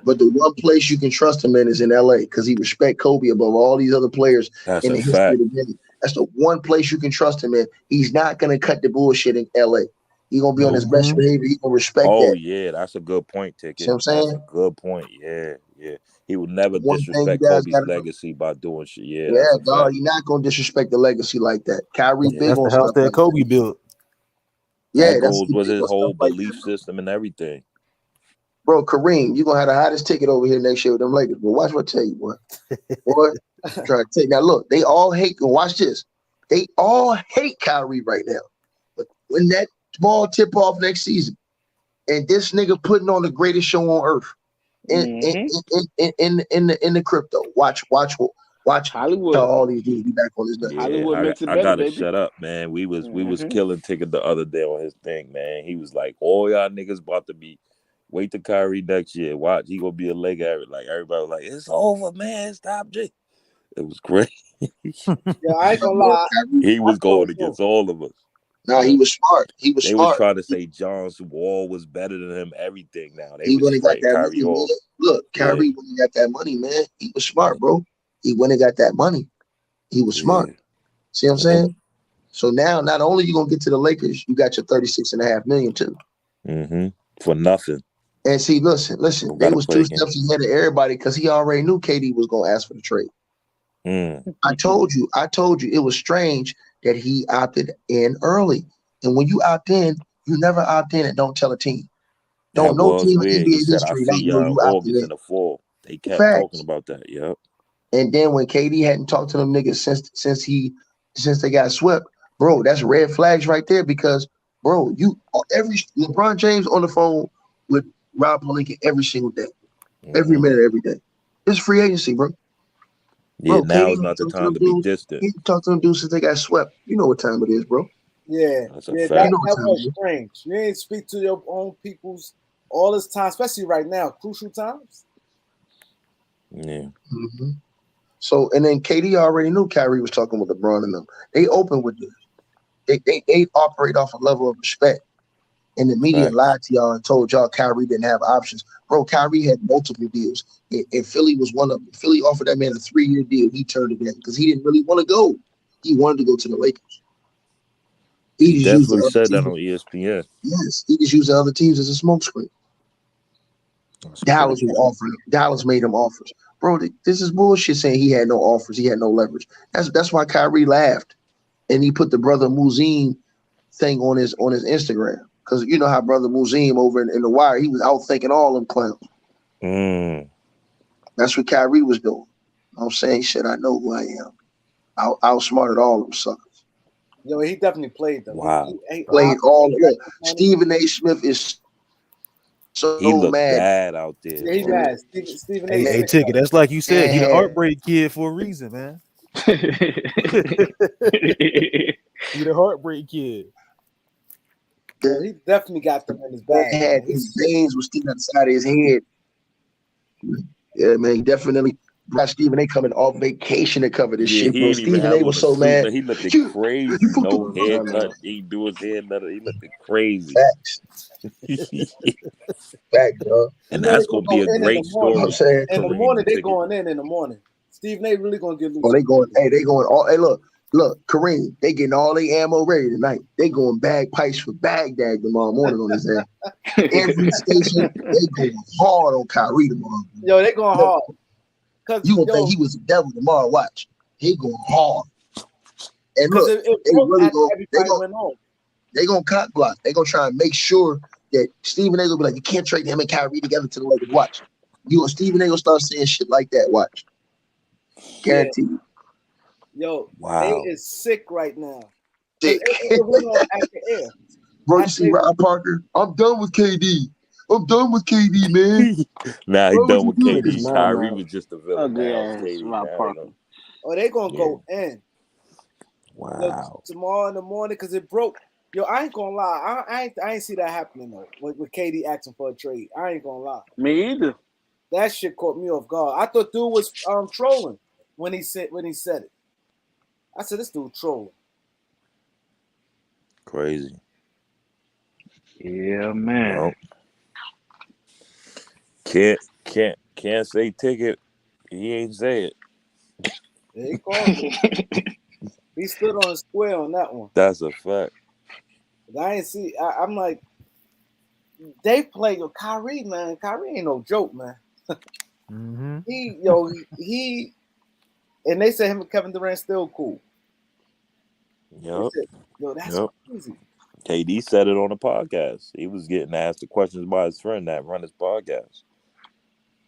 But the one place you can trust him in is in LA because he respect Kobe above all these other players in the history of the game. That's the one place you can trust him in. He's not gonna cut the bullshit in LA. He's gonna be on his best behavior. He's gonna respect that. Oh yeah, that's a good point, Ticket. See what I'm saying? That's a good point. Yeah. He would never disrespect Kobe's legacy by doing shit. Yeah, dog. You're not gonna disrespect the legacy like that. Kyrie big that's on the house that Kobe built. Yeah, that goes with his whole belief system and everything. Bro, Kareem, you're gonna have the hottest ticket over here next year with them Lakers. But watch what I tell you, boy. Boy, trying to take now. Look, they all hate. Watch this. They all hate Kyrie right now. But when that ball tip off next season, and this nigga putting on the greatest show on earth, in the crypto. Watch Hollywood. all these dudes be back on this. Yeah, Hollywood makes it I better, gotta baby. shut up, man. We was killing Ticket the other day on his thing, man. He was like, "All y'all niggas about to be wait till Kyrie next year. Watch, he gonna be a Laker." Like everybody was like, "It's over, man. Stop, J." It was great. Yeah, I ain't gonna lie. He was going against all of us. No, he was smart. They was trying to say John's Wall was better than him. Everything now they he was went and got that Kyrie money, off. man. Look, Kyrie went and got that money, man. He was smart, bro. He went and got that money. He was smart. See what I'm saying? So now, not only you gonna get to the Lakers, you got your $36.5 million too. For nothing. And see, listen. They was 2 steps ahead of everybody because he already knew KD was gonna ask for the trade. I told you, it was strange that he opted in early. And when you opt in, you never opt in and don't tell a team. Don't no team in NBA history not know you opted in. The fall. They kept talking about that. Yep. And then when KD hadn't talked to them niggas since they got swept, bro, that's red flags right there because, bro, every LeBron James on the phone with Rob Pelinka every single day, every minute, every day. It's free agency, bro. Yeah, bro, now is not the time to be distant. He talked to them dudes since they got swept. You know what time it is, bro. Yeah, that was strange. You ain't speak to your own peoples all this time, especially right now, crucial times. Yeah. So, and then KD already knew Kyrie was talking with LeBron and them. They open with this. They operate off a level of respect. And the media lied to y'all and told y'all Kyrie didn't have options. Bro, Kyrie had multiple deals. And Philly was one of them. Philly offered that man a 3-year deal. He turned it in because he didn't really want to go. He wanted to go to the Lakers. He definitely said that on ESPN. Yes, he just used the other teams as a smokescreen. Dallas was offering. Dallas made him offers. Bro, this is bullshit saying he had no offers. He had no leverage. That's why Kyrie laughed. And he put the brother Muzim thing on his Instagram. Because you know how brother Muzim over in the Wire, he was out thinking all them clowns. That's what Kyrie was doing. I'm saying, shit, I know who I am. I outsmarted all them suckers. Yo, he definitely played them. Wow. He played all of them. Stephen A. Smith is so he looked mad. Bad out there. Yeah, he's mad. Stephen A. Hey, Ticket, that's like you said. He the heartbreak kid for a reason, man. He the heartbreak kid. Yeah, he definitely got them in his bag. His veins was sticking outside of his head. Yeah, man, he definitely got Stephen A. coming off vacation to cover this shit, bro. Stephen A. was so mad. He looked crazy. No haircut. He do his hair better. He looked crazy. Fact, bro. And that's gonna be a great story. I'm saying, in the morning, they going in the morning. Stephen A. really gonna get loose. Oh, they going all. Hey, look, Kareem, they getting all their ammo ready tonight. They going bagpipes for Baghdad tomorrow morning on his ass. Every station, they going hard on Kyrie tomorrow. Yo, they going hard. You gonna think he was the devil tomorrow? Watch, he going hard. And look, they gonna cock block. They gonna try and make sure that Stephen A. gonna be like, you can't trade him and Kyrie together to the Lakers. Watch, Stephen A. gonna start saying shit like that. Watch, guarantee you. Yo, wow. They is sick right now. Sick. Bro, you see Rob Parker? I'm done with KD. I'm done with KD, man. Nah, he done with KD. Kyrie was just a villain. Oh, they gonna go in. Wow. Yo, tomorrow in the morning because it broke. Yo, I ain't gonna lie. I ain't see that happening though. With KD asking for a trade, I ain't gonna lie. Me either. That shit caught me off guard. I thought dude was trolling when he said it. I said this dude trolling. Crazy. Yeah, man. Well, can't say Ticket. He ain't say it. Yeah, he called it. He stood on a square on that one. That's a fact. I ain't see. I'm like, they play with Kyrie, man. Kyrie ain't no joke, man. He, and they said him and Kevin Durant still cool. Yep. Yo, that's crazy. KD said it on the podcast. He was getting asked the questions by his friend that run his podcast.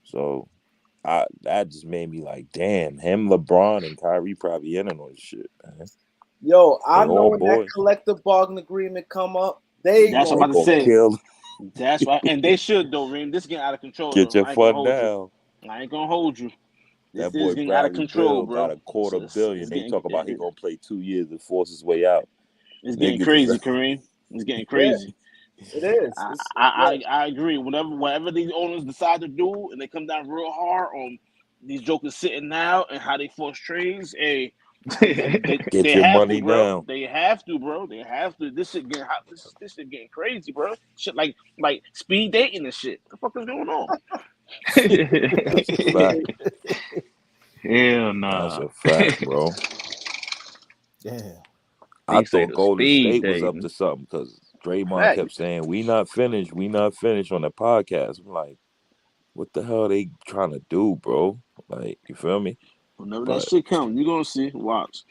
So that just made me like, damn, him, LeBron, and Kyrie probably in on this shit, man. Yo, I know when that collective bargaining agreement come up, that's what I'm about to say. That's right, and they should though, Reem. This is getting out of control. Get though. your fun down. I ain't gonna hold you. This That boy is getting out of Bradley control, Beal bro. got $250 million. They talk about he gonna play 2 years and force his way out. It's getting crazy, Kareem. It's getting crazy. It is. I agree. Whatever these owners decide to do, and they come down real hard on these jokers sitting now and how they force trades. Hey, Get your money now. They have to, bro. They have to. This shit getting hot. This shit getting crazy, bro. Shit like speed dating and shit. What the fuck is going on? That's a fact. Hell no. That's a fact, bro. Damn. I thought Golden State was up to something because Draymond kept saying, we not finished on the podcast. I'm like, what the hell are they trying to do, bro? Like, you feel me? Whenever that shit comes, you're going to see. Watch.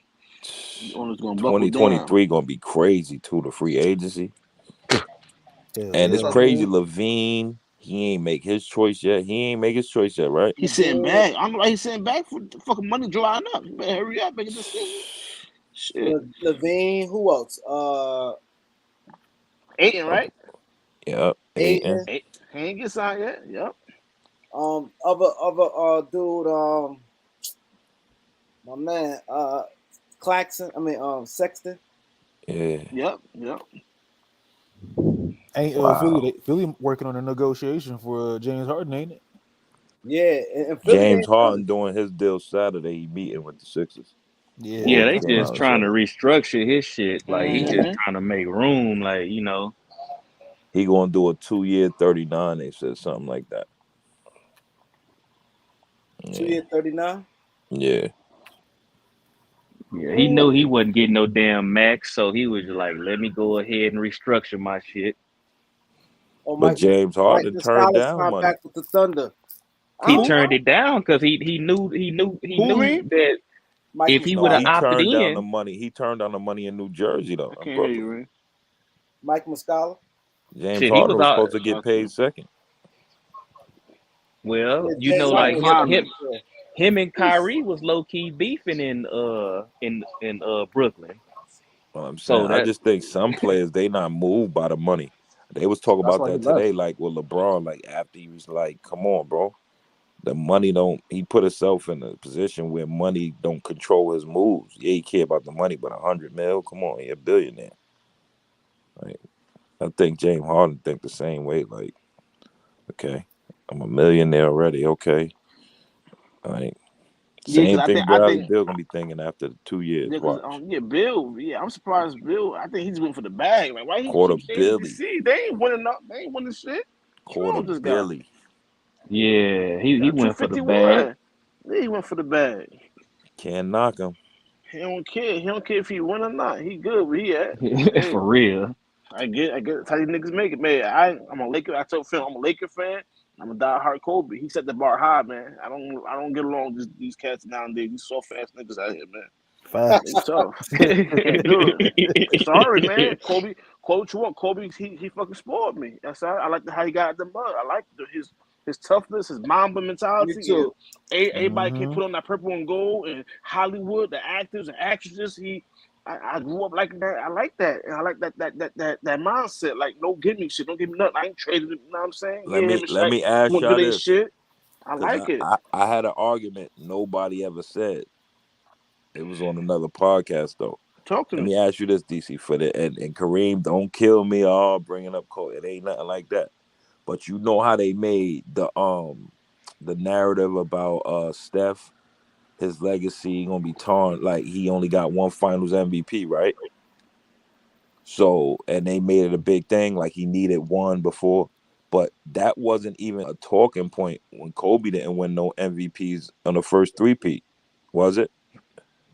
2023 going to be crazy, too, the free agency. And it's crazy. Levine, he ain't make his choice yet. Right? He's sitting back. I don't know why he's sitting back for the fucking money drying up. You better hurry up, make a decision. Shit. Levine, who else? Ayton, right? Yep. Ayton. He ain't get signed yet. Yep. Other dude, my man, Claxton. Sexton. Yeah. Yep. Ain't Philly working on a negotiation for James Harden, ain't it? Yeah, and James Harden doing his deal Saturday. He meeting with the Sixers. Yeah, they just trying to restructure his shit. Like he just trying to make room. Like he gonna do a 2-year 39. They said something like that. 2-year 39. Yeah. Yeah, he knew he wasn't getting no damn max, so he was like, "Let me go ahead and restructure my shit." But James Harden turned down money. Back with the Thunder. He turned it down because he knew that if he would have opted in, down the money. He turned down the money in New Jersey though. I can't hear you, Ray. Mike Muscala. James Harden was supposed to get paid second. Well, like him and Kyrie was low key beefing in Brooklyn. Well, I'm saying I just think some players they not moved by the money. They was talking about that today, like with LeBron, like after he was like, "Come on, bro, the money don't." He put himself in a position where money don't control his moves. Yeah, he care about the money, but $100 million, come on, he a billionaire. Like, I think James Harden think the same way. Like, okay, I'm a millionaire already. Okay, like. Same thing Bradley Beal gonna be thinking after 2 years. Yeah, Bill. Yeah, I'm surprised Bill. I think he's winning for the bag. Like, why he $250 million. DC? They ain't winning up. They ain't winning shit. $250 million. Yeah, he went for the bag. Yeah, he went for the bag. Can't knock him. He don't care. He don't care if he win or not. He good where he at. For real. I get that's how these niggas make it, man. I'm a Laker. I told Phil I'm a Laker fan. I'm a diehard Kobe. He set the bar high, man. I don't get along with these cats nowadays. These soft ass niggas out here, man. Facts. They tough. Sorry, man. Kobe, he fucking spoiled me. I like how he got out the mud. I like his toughness, his Mamba mentality. Me too. Everybody can put on that purple and gold. And Hollywood, the actors and actresses, I grew up like that. I like that. And I like that mindset. Like, no give me shit. Don't give me nothing. I ain't trading it. You know what I'm saying? Let me ask y'all this. Shit. I like it. I had an argument nobody ever said. It was on another podcast, though. Talk to me. Let me ask you this, DC, for the and Kareem, don't kill me all bringing up Cole. It ain't nothing like that. But you know how they made the narrative about Steph, his legacy gonna be torn. Like he only got one Finals MVP, right? So, and they made it a big thing, like he needed one before. But that wasn't even a talking point when Kobe didn't win no MVPs on the first three-peat, was it?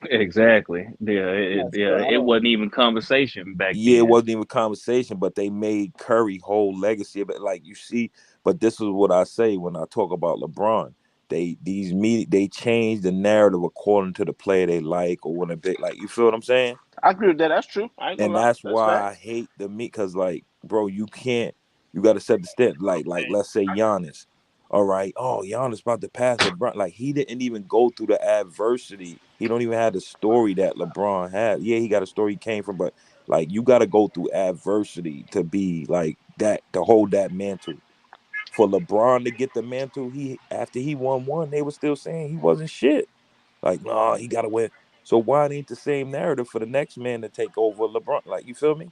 Exactly. It wasn't even conversation back then. Yeah, it wasn't even conversation, but they made Curry whole legacy. But like you see, but this is what I say when I talk about LeBron. They change the narrative according to the player they like or when a big like you feel what I'm saying? I agree with that. That's true. I ain't gonna lie. That's why I hate the meat because like, bro, you got to set the step. Like let's say Giannis. All right. Oh, Giannis about to pass LeBron. Like he didn't even go through the adversity. He don't even have the story that LeBron had. Yeah, he got a story he came from, but Like you got to go through adversity to be like that, to hold that mantle. For LeBron to get the mantle, after he won one, they were still saying he wasn't shit. Like, no, he got to win. So why ain't the same narrative for the next man to take over LeBron? Like, you feel me?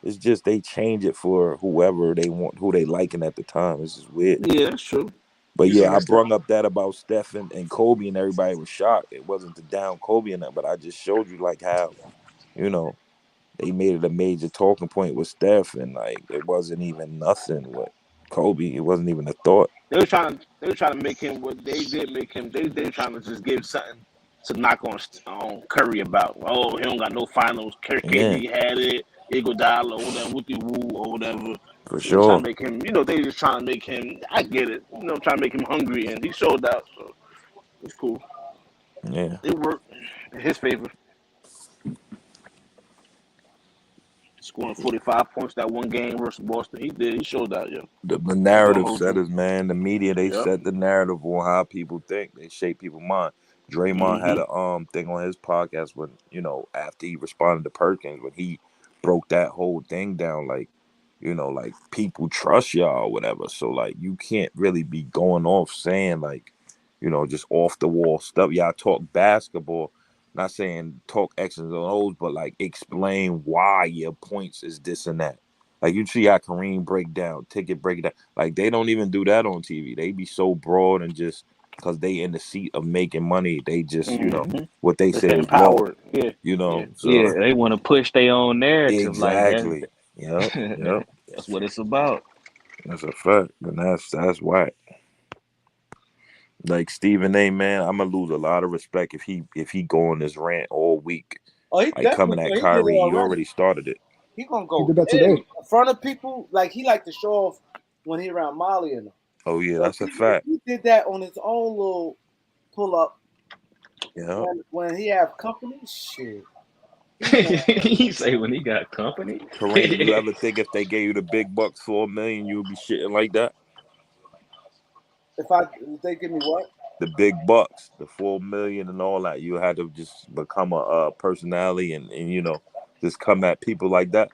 It's just they change it for whoever they want, who they liking at the time. It's just weird. Yeah, that's true. But yeah, I brung up that about Steph and Kobe, and everybody was shocked. It wasn't to down Kobe and that, but I just showed you like how, you know, they made it a major talking point with Steph, and like it wasn't even nothing with Kobe. It wasn't even a thought. They were trying to make him what they did make him. They were trying to just give something to knock on Curry about. Oh, he don't got no finals. KD had it. Iguodala or whatever, Wookie Woo or whatever. For sure. Trying to make him, they just trying to make him. I get it. Trying to make him hungry, and he showed out. So it's cool. Yeah, it worked in his favor. Scoring 45 points that one game versus Boston. He showed out, yo. The narrative setters, man. The media, they set the narrative on how people think. They shape people's mind. Draymond had a thing on his podcast when, after he responded to Perkins, when he broke that whole thing down, like, like people trust y'all or whatever. So like you can't really be going off saying like, just off the wall stuff. Y'all talk basketball. Not saying talk X's and O's, but like explain why your points is this and that. Like you see how Kareem break down, ticket break down. Like they don't even do that on TV. They be so broad and just because they in the seat of making money, they just what they say is power. So they want to push their own narrative. Exactly. Like Yep. That's what it's about. That's a fact, and that's whack. Like Stephen A, man, I'm gonna lose a lot of respect if he go on this rant all week. Oh, he like coming at Kyrie, he already started it. He gonna go in front of people. Like he like to show off when he around Molly and them. Oh yeah, that's a fact. He did that on his own little pull up. Yeah. When he have company, shit. He say when he got company. Kareem, you ever think if they gave you the big bucks, $4 million, you would be shitting like that? If they give me what? The big bucks, the $4 million and all that, you had to just become a personality and just come at people like that.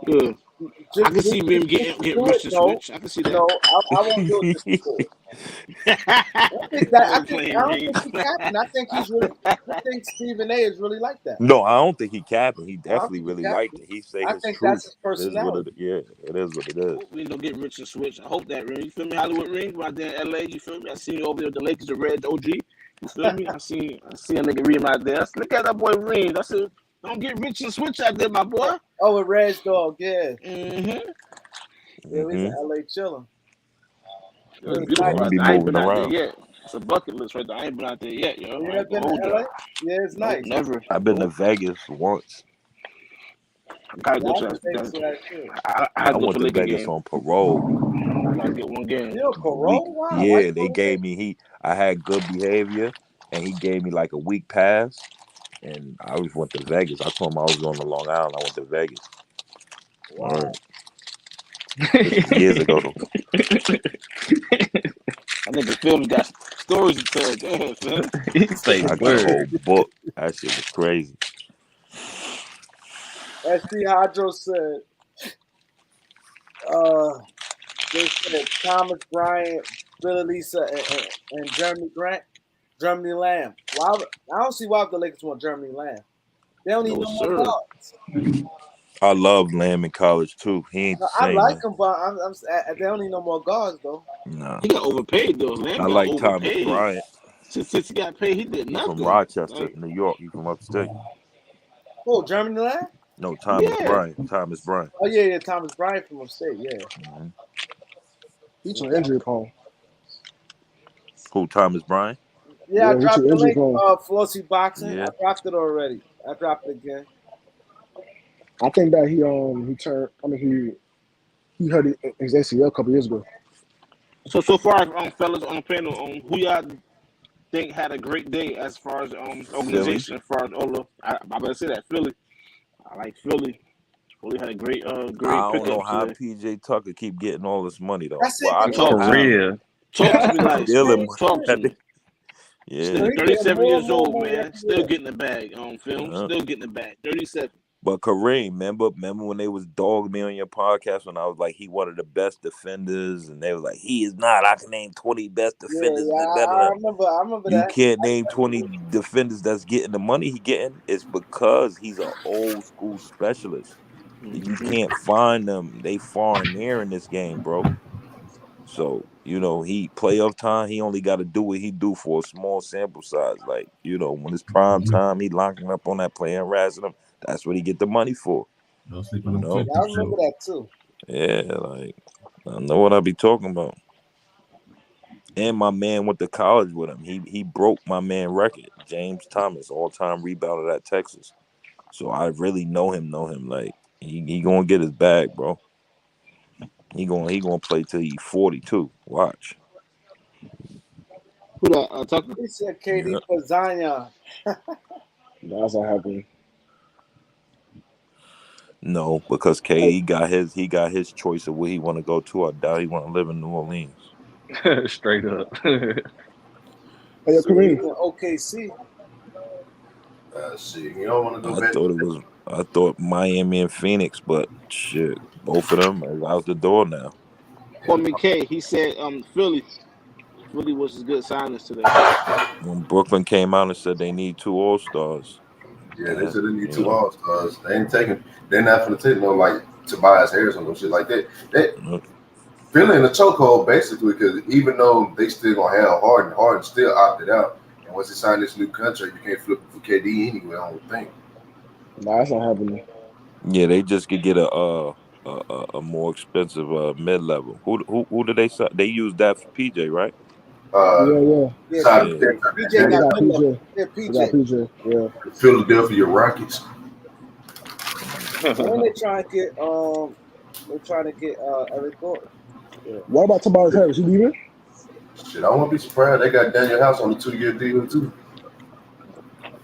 Yeah. I can see him getting rich to switch. I can see that. No, I won't do it. I think Stephen A is really like that. No, I don't think he capping. He definitely really liked it. He say his truth. That's his personality. It is what it is. We don't get rich and switch. I hope that ring. You feel me? Hollywood ring right there in LA. You feel me? I see you over there. The Lakers are red. The OG. You feel me? I see a nigga Reem out there. Look at that boy Reem. I said, don't get rich and switch out there, my boy. Oh, with Reg Dog, yeah. Mm-hmm. Yeah, we in LA chilling. I be moving around. Yeah, it's a bucket list right there. I ain't been out there yet, yo. You ever been to LA? Yeah, it's nice. Never. I've been to Vegas once. I gotta go to that. I went to Vegas on parole. I gotta get one game. Yo, parole? Wow. Yeah, they gave me I had good behavior, and he gave me like a week pass, and I always went to Vegas. I told him I was going to Long Island. I went to Vegas. Wow. All right. Years ago, though. I think the film's got stories to tell. Go ahead, son. I got a whole book. That shit was crazy. SC Hydro said, they said Thomas Bryant, Billy Lisa, and Jeremy Lamb. Why? I don't see why the Lakers want Jeremy Lamb. They don't need no more guards. I love Lamb in college too. He ain't the same. I like him, but they don't need no more guards though. No, he got overpaid though. Lamb I like Thomas Bryant. Since he got paid, he did nothing. From Rochester, New York. He from upstate. Oh, Jeremy Lamb? No, Thomas Bryant. Thomas Bryant. Oh yeah, Thomas Bryant from upstate. Yeah. Mm-hmm. He's an injury prone. Who? Thomas Bryant? Yeah, I dropped the link. Flossy Boxing. Yeah. I dropped it already. I dropped it again. I think that he turned. I mean, he hurt his ACL a couple years ago. So far, fellas on the panel, who y'all think had a great day as far as organization, as far as I'm gonna say that Philly. I like Philly. Philly had a great I don't know how PJ Tucker keep getting all this money though. That's for real. Talk to me like talk to me. Yeah, still 37 years old, man. Still getting the bag on film. Still getting the bag. 37. But Kareem, remember when they was dogging me on your podcast when I was like he one of the best defenders, and they was like he is not. I can name 20 best defenders. I remember you that. can't name 20 defenders that's getting the money he getting. It's because he's an old school specialist. You can't find them. They far and near in this game, bro. So, he playoff time, he only got to do what he do for a small sample size. Like, when it's prime time, he locking up on that player and razzing them. That's what he get the money for. Don't sleep on I remember that too. Yeah, like, I know what I be talking about. And my man went to college with him. He broke my man record, James Thomas, all-time rebounder at Texas. So I really know him. Like, he gonna get his bag, bro. He gonna play till he's 42. Watch. Who that? Tucker? He said KD for Zion. That's not happening. No, because KD got his choice of where he want to go to. I doubt he want to live in New Orleans. Straight up. Hey, Kareem. OKC. See, you don't want to go back. I thought Miami and Phoenix, but shit, both of them are out the door now. Kwame K, he said Philly was his good signings today. When Brooklyn came out and said they need 2 All-Stars. Yeah, they said they need 2 All-Stars. They're not going to take no like Tobias Harris or no shit like that. Philly in the chokehold basically, because even though they still gonna have Harden still opted out, and once he signed this new contract, you can't flip it for KD anyway. I don't think. Nah, that's not happening. Yeah, they just could get a more expensive mid-level. Who did they sign? They used that for PJ, right? PJ got PJ. Yeah. Philadelphia Rockets. And they're trying to get Eric Gordon. Yeah. What about Tobias Harris? You leaving? Shit, I won't be surprised. They got Daniel House on a 2-year deal too.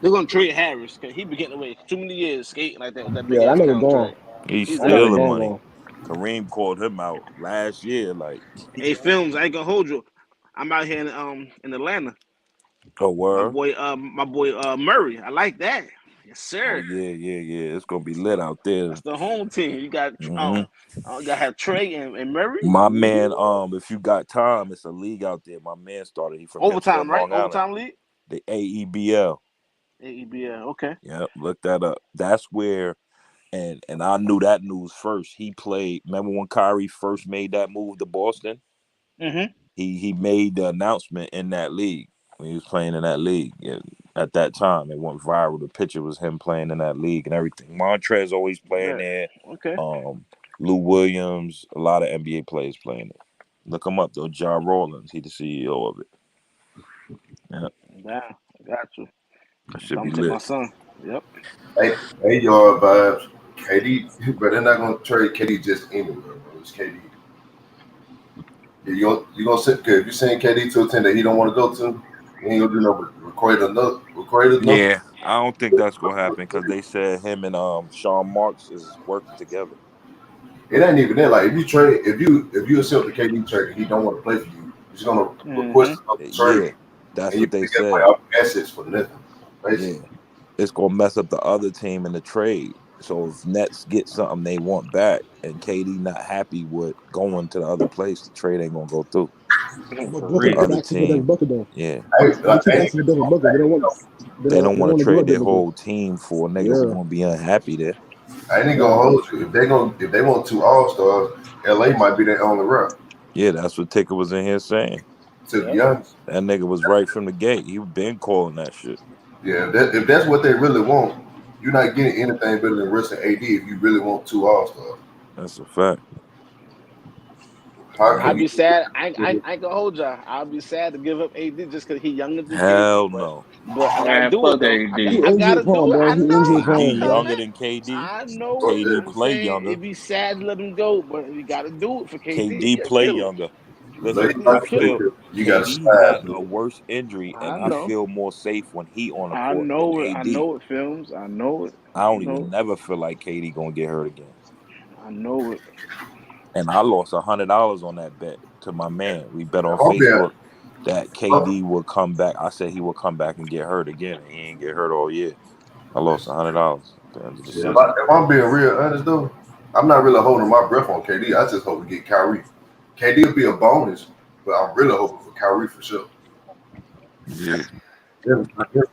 They're gonna trade Harris because he be getting away too many years skating like that. That nigga gone. He's stealing money. Kareem called him out last year. Like, hey, Films, I ain't gonna hold you. I'm out here in Atlanta. Oh, word. My boy Murray. I like that. Yes, sir. Oh, yeah. It's gonna be lit out there. That's the home team. You got gotta have Trey and Murray. My man, if you got time, it's a league out there. My man started. He from overtime, right? Long Island. Overtime league. The AEBL. AEBL. Okay. Yep. Look that up. That's where, and I knew that news first. He played. Remember when Kyrie first made that move to Boston? Mm-hmm. He made the announcement in that league when he was playing in that league. Yeah. At that time, it went viral. The picture was him playing in that league and everything. Montrez always playing there. Okay. Lou Williams, a lot of NBA players playing it. Look him up though. Ja Rollins, he the CEO of it. Yeah. Wow, I got you. That should I'm be taking lit. my son. Yep. Hey, y'all vibes. KD, but they're not gonna trade KD just anywhere, bro. It's KD. You gonna sit? If you saying KD to a team that he don't want to go to, he ain't gonna do no record enough. Yeah, I don't think that's gonna happen because they said him and Sean Marks is working together. It ain't even that. Like if you accept the KD trade and he don't want to play for you, he's gonna request a trade. Yeah, that's what they said. Like assets for nothing. Basically. Yeah, it's gonna mess up the other team in the trade. So if Nets get something they want back, and KD not happy with going to the other place, the trade ain't gonna go through. The other team, yeah, they don't want to trade their whole team for niggas who gonna be unhappy there. I ain't gonna hold you. If they want 2 All-Stars, LA might be their only route. Yeah, that's what Ticker was in here saying. To be honest, that nigga was right from the gate. He been calling that shit. Yeah, if that's what they really want, you're not getting anything better than Russ and AD if you really want 2 All-Stars. That's a fact. I'd be sad. I ain't gonna hold y'all. I'll be sad to give up AD just because he's younger than Hell KD. No. But I gotta do it. I gotta do it. I know. He younger than KD. I know. KD play younger. It'd be sad to let him go, but you gotta do it for KD. KD play younger. Listen, you got had a worse injury, and I feel more safe when he on the court. I know it. I know it, Films. I know it. I don't even never feel like KD gonna get hurt again. I know it. And I lost $100 on that bet to my man. We bet on Facebook that KD would come back. I said he would come back and get hurt again, and he ain't get hurt all year. I lost $100. If I'm being real honest though, I'm not really holding my breath on KD. I just hope we get Kyrie. KD will be a bonus, but I'm really hoping for Kyrie for sure. Yeah. I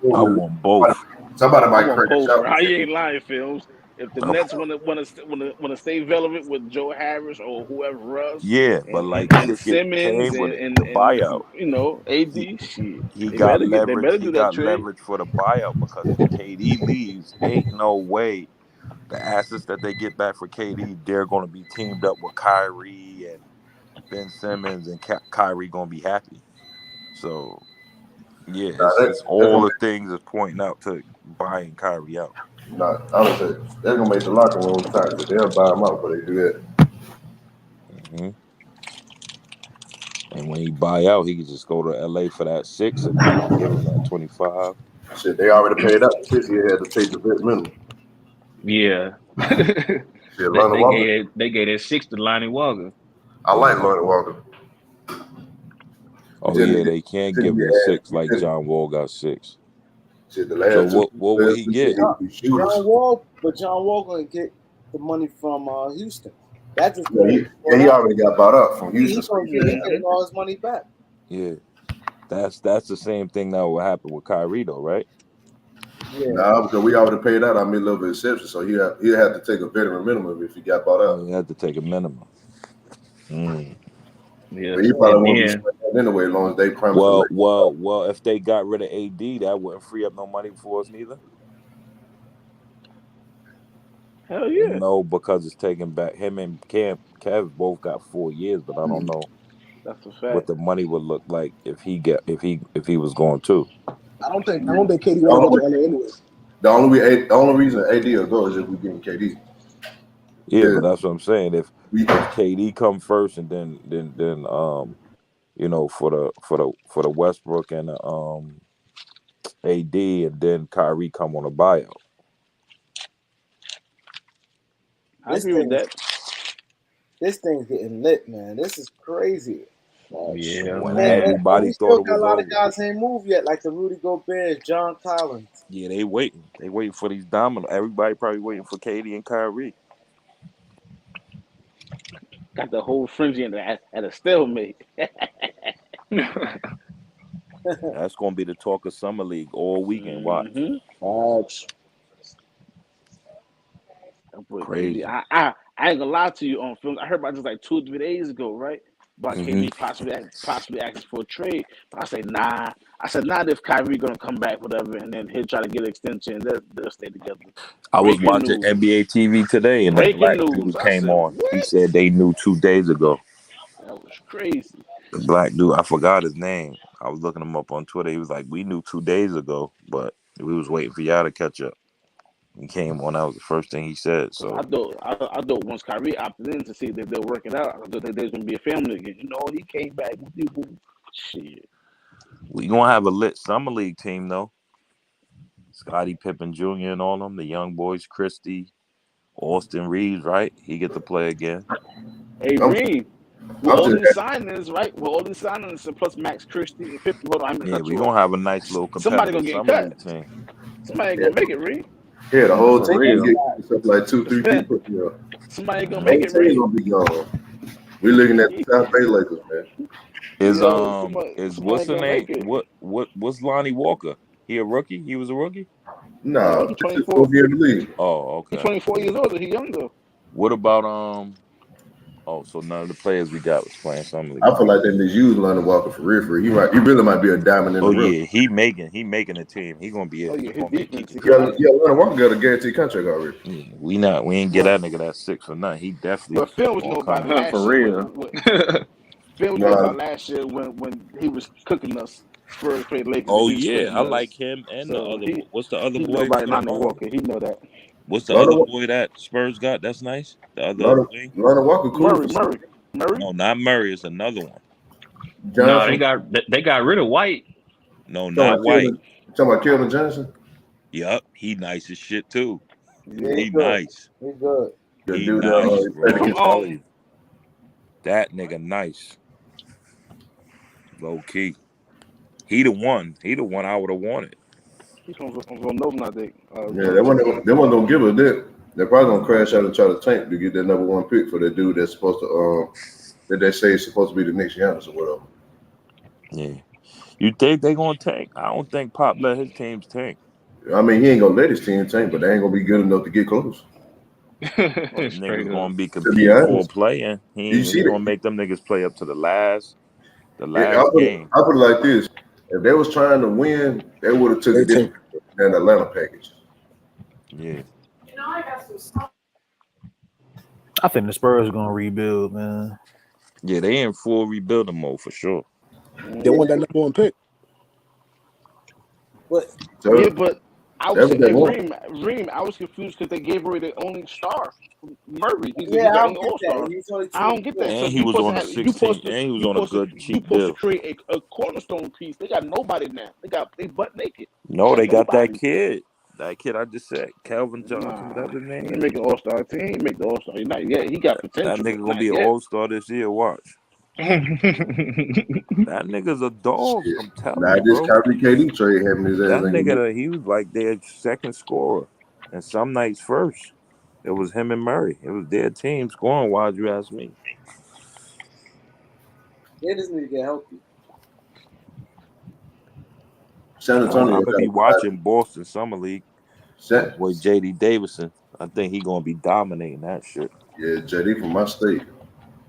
want both. Somebody might crash out. I ain't lying, Films. If the Nets want to stay relevant with Joe Harris or whoever else, but like and Simmons and buyout, you know, AD, shit, he got leverage. They better do that trade. Leverage for the buyout because if KD leaves, ain't no way the assets that they get back for KD, they're going to be teamed up with Kyrie and Ben Simmons, and Kyrie going to be happy. So, yeah, it's all the things is pointing out to buying Kyrie out. Nah, I would say they're gonna make the locker room tight, but they'll buy him out, but they do that. Mm-hmm. And when he buy out, he can just go to LA for that 6 and then give him that 25. Shit, they already paid up. 50 had to take the vet minimum. Yeah. They gave that 6 to Lonnie Walker. I like Lonnie Walker. Oh yeah, they can't give him 6 like John Wall got 6. Shit, the last so what will he get? John Wall gonna get the money from Houston. That's just he already got bought up from Houston. He's getting all his money back. Yeah, that's the same thing that will happen with Kyrie though, right? Yeah. Nah, because we already paid out our mid-level exception, so he had to take a veteran minimum if he got bought out. He had to take a minimum. Yeah, but he probably won't be spending anyway, as long as they promise. Well, if they got rid of AD, that wouldn't free up no money for us neither. Hell yeah. No, because it's taking back him and Kev both got 4 years, but I don't know. That's a fact. What the money would look like if he was going to. I don't think KD want to go to LA anyway. The only reason AD will go is if we getting KD. Yeah, but that's what I'm saying. If KD come first, and then you know, for the Westbrook and AD, and then Kyrie come on a buyout. I agree with that. This thing's getting lit, man. This is crazy. Yeah, when man. everybody thought it was a lot over. of guys ain't moved yet, like the Rudy Gobert, John Collins. Yeah, they waiting. They waiting for these dominoes. Everybody probably waiting for KD and Kyrie. Got the whole frenzy at a stalemate. That's gonna be the talk of Summer League all weekend. Watch. Crazy. I ain't gonna lie to you on film. I heard about this like 2 or 3 days ago, right? About KD possibly asking for a trade. But I say nah. I said not if Kyrie gonna come back, whatever, and then he'll try to get an extension. They'll stay together. I was watching NBA TV today, and the black dude came on. He said they knew 2 days ago. That was crazy. The black dude, I forgot his name. I was looking him up on Twitter. He was like, "We knew 2 days ago, but we was waiting for y'all to catch up." He came on. That was the first thing he said. So I thought once Kyrie opted in to see that they'll work it out, I thought that there's gonna be a family again. You know, he came back with people. Shit. We gonna have a lit summer league team though. Scottie Pippen Jr. and all them, the young boys, Christie, Austin Reeves, right? He get to play again. Hey, Reed. With all these signings, right? With all these signings, plus Max Christie and 50. Hold on, we gonna have a nice little competitive summer league team. Somebody gonna make it, Reed. Yeah, the whole team get like 2-3 people. You know. Somebody gonna make it, Reed. Gonna be gone. We're looking at the South Bay Lakers, man. Is what's the name? What's Lonnie Walker? He a rookie? He was a rookie? No, he's 24 years in the league. Oh, okay. He's 24 years old. He's younger. What about so none of the players we got was playing summer league. I feel like they misused Lonnie Walker for real. He really might be a diamond in the rough. Yeah, he making a team. He gonna be Lonnie Walker got a guaranteed contract already. Yeah, we ain't get that nigga that 6 for nothing. He definitely. But Phil was no about last for real. Phil was about last year when he was cooking us. Spurs played Lakers. Oh yeah, I like him and the other. What's the other boy? Lonnie Walker. He know that. What's the other boy that Spurs got? That's nice. The other Lonnie Walker, cool. Murray. No, not Murray. It's another one. No, they got rid of White. No, not White. You talking about Keldon Johnson? Yup, he nice as shit too. Yeah, he nice. He's good. He nice, bro. That nigga nice. Low key. He the one I would have wanted. He's from Villanova, I think. Yeah, they weren't gonna give a dick. They're probably gonna crash out and try to tank to get that number 1 pick for that dude that's supposed to that they say is supposed to be the next Giannis or whatever. Yeah. You think they gonna tank? I don't think Pop let his teams tank. I mean, he ain't gonna let his team tank, but they ain't gonna be good enough to get close. Niggas gonna be competing for a play-in. He gonna make them niggas play up to the last game. I put it like this: if they was trying to win, they would have took a different than Atlanta package. Yeah. I think the Spurs are gonna rebuild, man. Yeah, they in full rebuilding mode for sure. They want that number 1 pick. But I was Reem, I was confused because they gave away their only star, Murray. He's the only All-Star. I don't get that. And he was on a 16, and he was on a good cheap deal. You're supposed to create a cornerstone piece. They got nobody now. They butt naked. No, they got that kid. That kid I just said, Calvin Johnson, whatever his name. He make an All-Star team. He make the All-Star. Not yet. He got potential. That nigga gonna be an All-Star this year. Watch. That nigga's a dog. I'm telling you, this Kyrie KD trade having his ass. That nigga, he was like their second scorer, and some nights first. It was him and Murray. It was their team scoring wise. You ask me. They just need to get healthy. San Antonio. I'm gonna be watching Boston Summer League. With JD Davison. I think he gonna be dominating that shit. Yeah, JD from my state.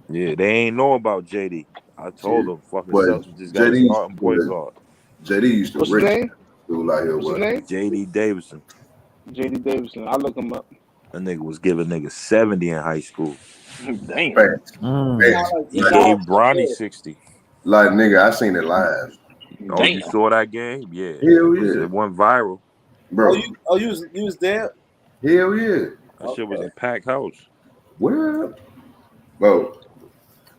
Yeah, they ain't know about JD. I told them, fucking Celtics just got a starting point guard. JD used to What's his name? What's his name? JD Davison. JD Davison. I'll look him up. That nigga was giving niggas 70 in high school. Damn. He gave Bronny 60. Like, nigga, I seen it live. Oh, you saw that game? Yeah. Hell yeah. It went viral. Bro. You was there? Hell yeah. That shit was a packed house. Well, bro,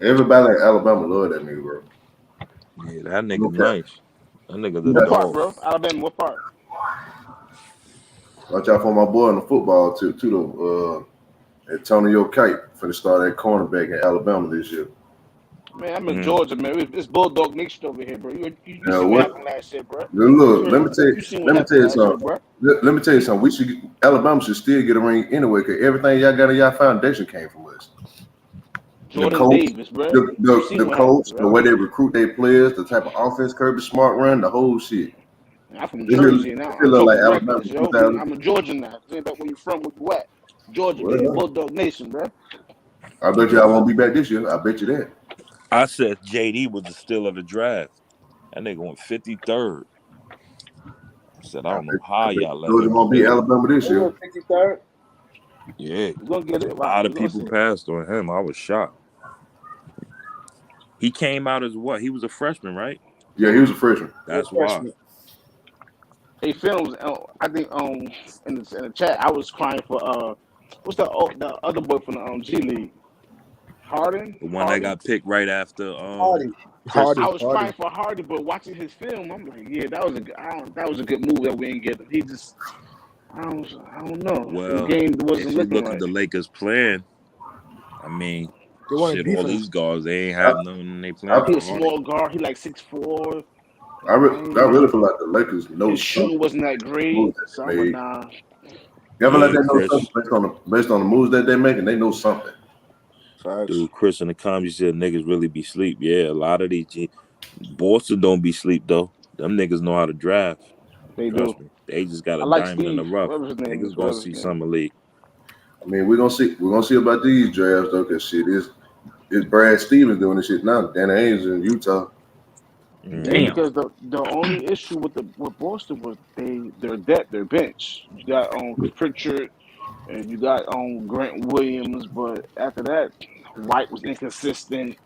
everybody in Alabama love that nigga, bro. Yeah, that nigga nice. That nigga the What dog. part, bro? Alabama, what part? Watch out for my boy in the football too though. Antonio Kite for the start at cornerback in Alabama this year. Man, I'm in Georgia, man. It's Bulldog Nation over here, bro. You see what what happened last year, bro. Look, let me tell you something. Let me tell you something. Alabama should still get a ring anyway, because everything y'all got in y'all foundation came from us. Jordan the coach, Davis, bro. The coach, the way they recruit their players, the type of offense Kirby Smart run, the whole shit. I'm from Jersey now. Like Alabama, I'm a Georgian now. Ain't that where you from? Where you at? Georgia, Bulldog Nation, bro. I bet y'all won't be back this year. I bet you that. I said JD was the steal of the draft. That nigga went 53rd. I said, I don't know how y'all let Georgia won't beat Alabama this year. 53rd. Yeah. We're gonna get it. A lot of people passed on him. I was shocked. He came out as what? He was a freshman, right? Yeah, he was a freshman. That's why. Hey, Films, I think in the chat, I was crying for what's the other boy from the G League? Harden? The one that got picked right after Hardy. I was crying for Hardy, but watching his film, I'm like, yeah, that was a good move that we didn't get him. He just I don't know. Well, the game wasn't if you looking look right. at the Lakers plan, I mean, want shit, defense. all these guards, they ain't have nothing in they plan. He a small guard. He like 6'4". I really feel like the Lakers know his shooting wasn't that great. So I'm like, nah. You ever like they know something based on the moves that they make, and they know something. Dude, Chris in the comments said niggas really be sleep. Yeah, a lot of these Boston don't be sleep though. Them niggas know how to draft. They Trust do. me. They just got a like diamond in the Steve, rough. whatever his name Niggas is, gonna whatever see his summer league. I mean, we're gonna see about these drafts though, cause shit is Brad Stevens doing this shit now. Danny Ainge in Utah. Damn. Because the only issue with Boston was their depth, their bench. You got Pritchard and you got Grant Williams, but after that, White was inconsistent.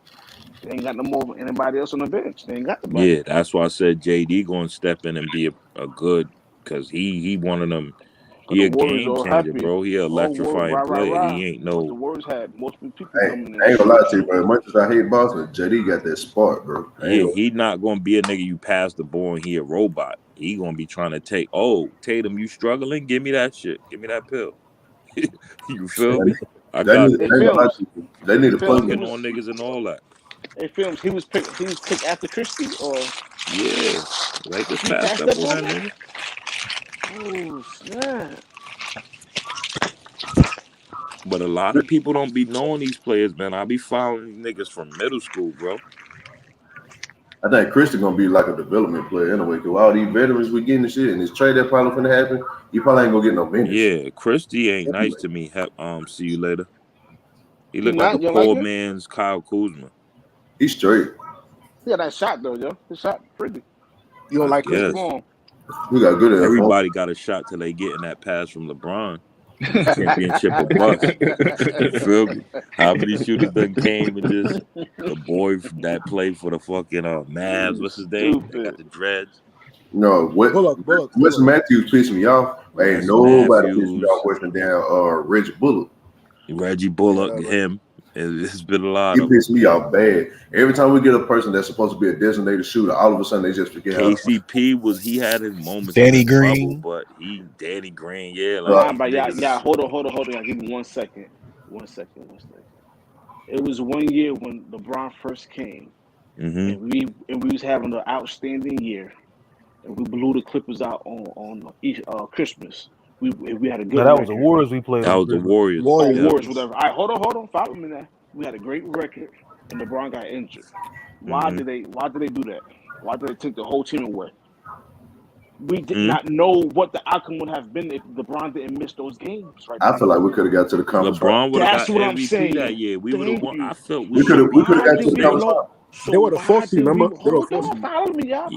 They ain't got no more anybody else on the bench. They ain't got the Yeah, that's why I said JD gonna step in and be a good, cause he one of them. He a game changer, bro. He a electrifying player. He ain't no. The Warriors had multiple people coming in. I ain't gonna lie to you, bro. As much as I hate Boston, JD got that spark, bro. Yeah, he not gonna be a nigga you pass the ball and he a robot. He gonna be trying to take. Oh, Tatum, you struggling? Give me that shit. Give me that pill. You feel me? I got it. They need to plug in on niggas and all that. Hey, Films, he was picked after Christie, or yeah, Lakers passed up on that nigga. Oh snap! But a lot of people don't be knowing these players, man. I be following niggas from middle school, bro. I think Christian gonna be like a development player anyway. Cause all these veterans we getting the shit, and this trade that probably finna happen, he probably ain't gonna get no minutes. Yeah, Christie ain't nice to me. See you later. He looked not, like a poor man's Kyle Kuzma. He's straight. He got that shot though, yo. His shot pretty. You don't like Chris? We got good at everybody got a shot till they get in that pass from LeBron. Championship or bust. You feel me? How many shooters done came and just the boy that played for the fucking Mavs? What's his name? They got the dreads. No, Wes Matthews pissed me off. Ain't nobody pissed me off worse than Reggie Bullock. Reggie Bullock, him. It's been a lot. He pissed me off bad. Every time we get a person that's supposed to be a designated shooter, all of a sudden they just forget. KCP he had his moments. Danny Green, but Danny Green, yeah. But yeah. Hold on. Give me 1 second. 1 second. It was 1 year when LeBron first came, and we was having an outstanding year, and we blew the Clippers out on Christmas. We had a good. That was the Warriors we played. That was the Warriors. Warriors, whatever. All right, hold on. Follow me now. We had a great record, and LeBron got injured. Why did they do that? Why did they take the whole team away? We did not know what the outcome would have been if LeBron didn't miss those games. Right? I feel like we could have got to the conference. LeBron would have got MVP MVP that year. We would have won. I felt we could have got to the conference. They were the fourth seed, remember?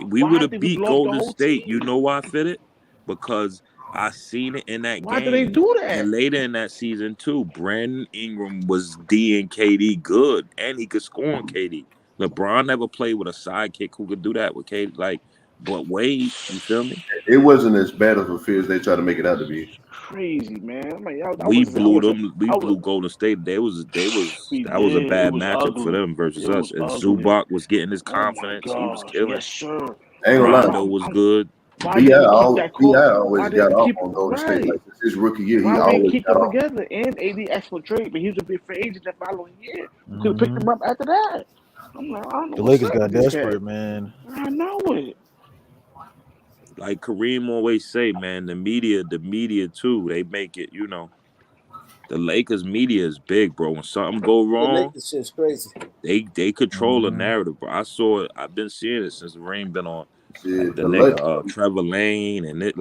We would have beat Golden State. You know why I fit it? Because I seen it in that game. Why did they do that? And later in that season too, Brandon Ingram was D and KD good, and he could score on KD. LeBron never played with a sidekick who could do that with KD. But Wade, you feel me? It wasn't as bad of a fear as they try to make it out to be. Crazy, man. We blew them. We blew Golden State. That was a bad matchup for them versus us. And Zubac was getting his confidence. He was killing. Yes, sir. Rondo was good. B.I. always got off on Golden State. Like his rookie year, he always keep them together. And AD asked for trade, but he was a big free agent the following year. Could have picked him up after that. I'm like, I don't know. The Lakers got desperate, man. I know it. Like Kareem always say, man, the media too, they make it, the Lakers media is big, bro. When something go wrong, the Lakers shit's crazy. They control the narrative, bro. I saw it. I've been seeing it since Rain been on. The nigga Trevor Lane and it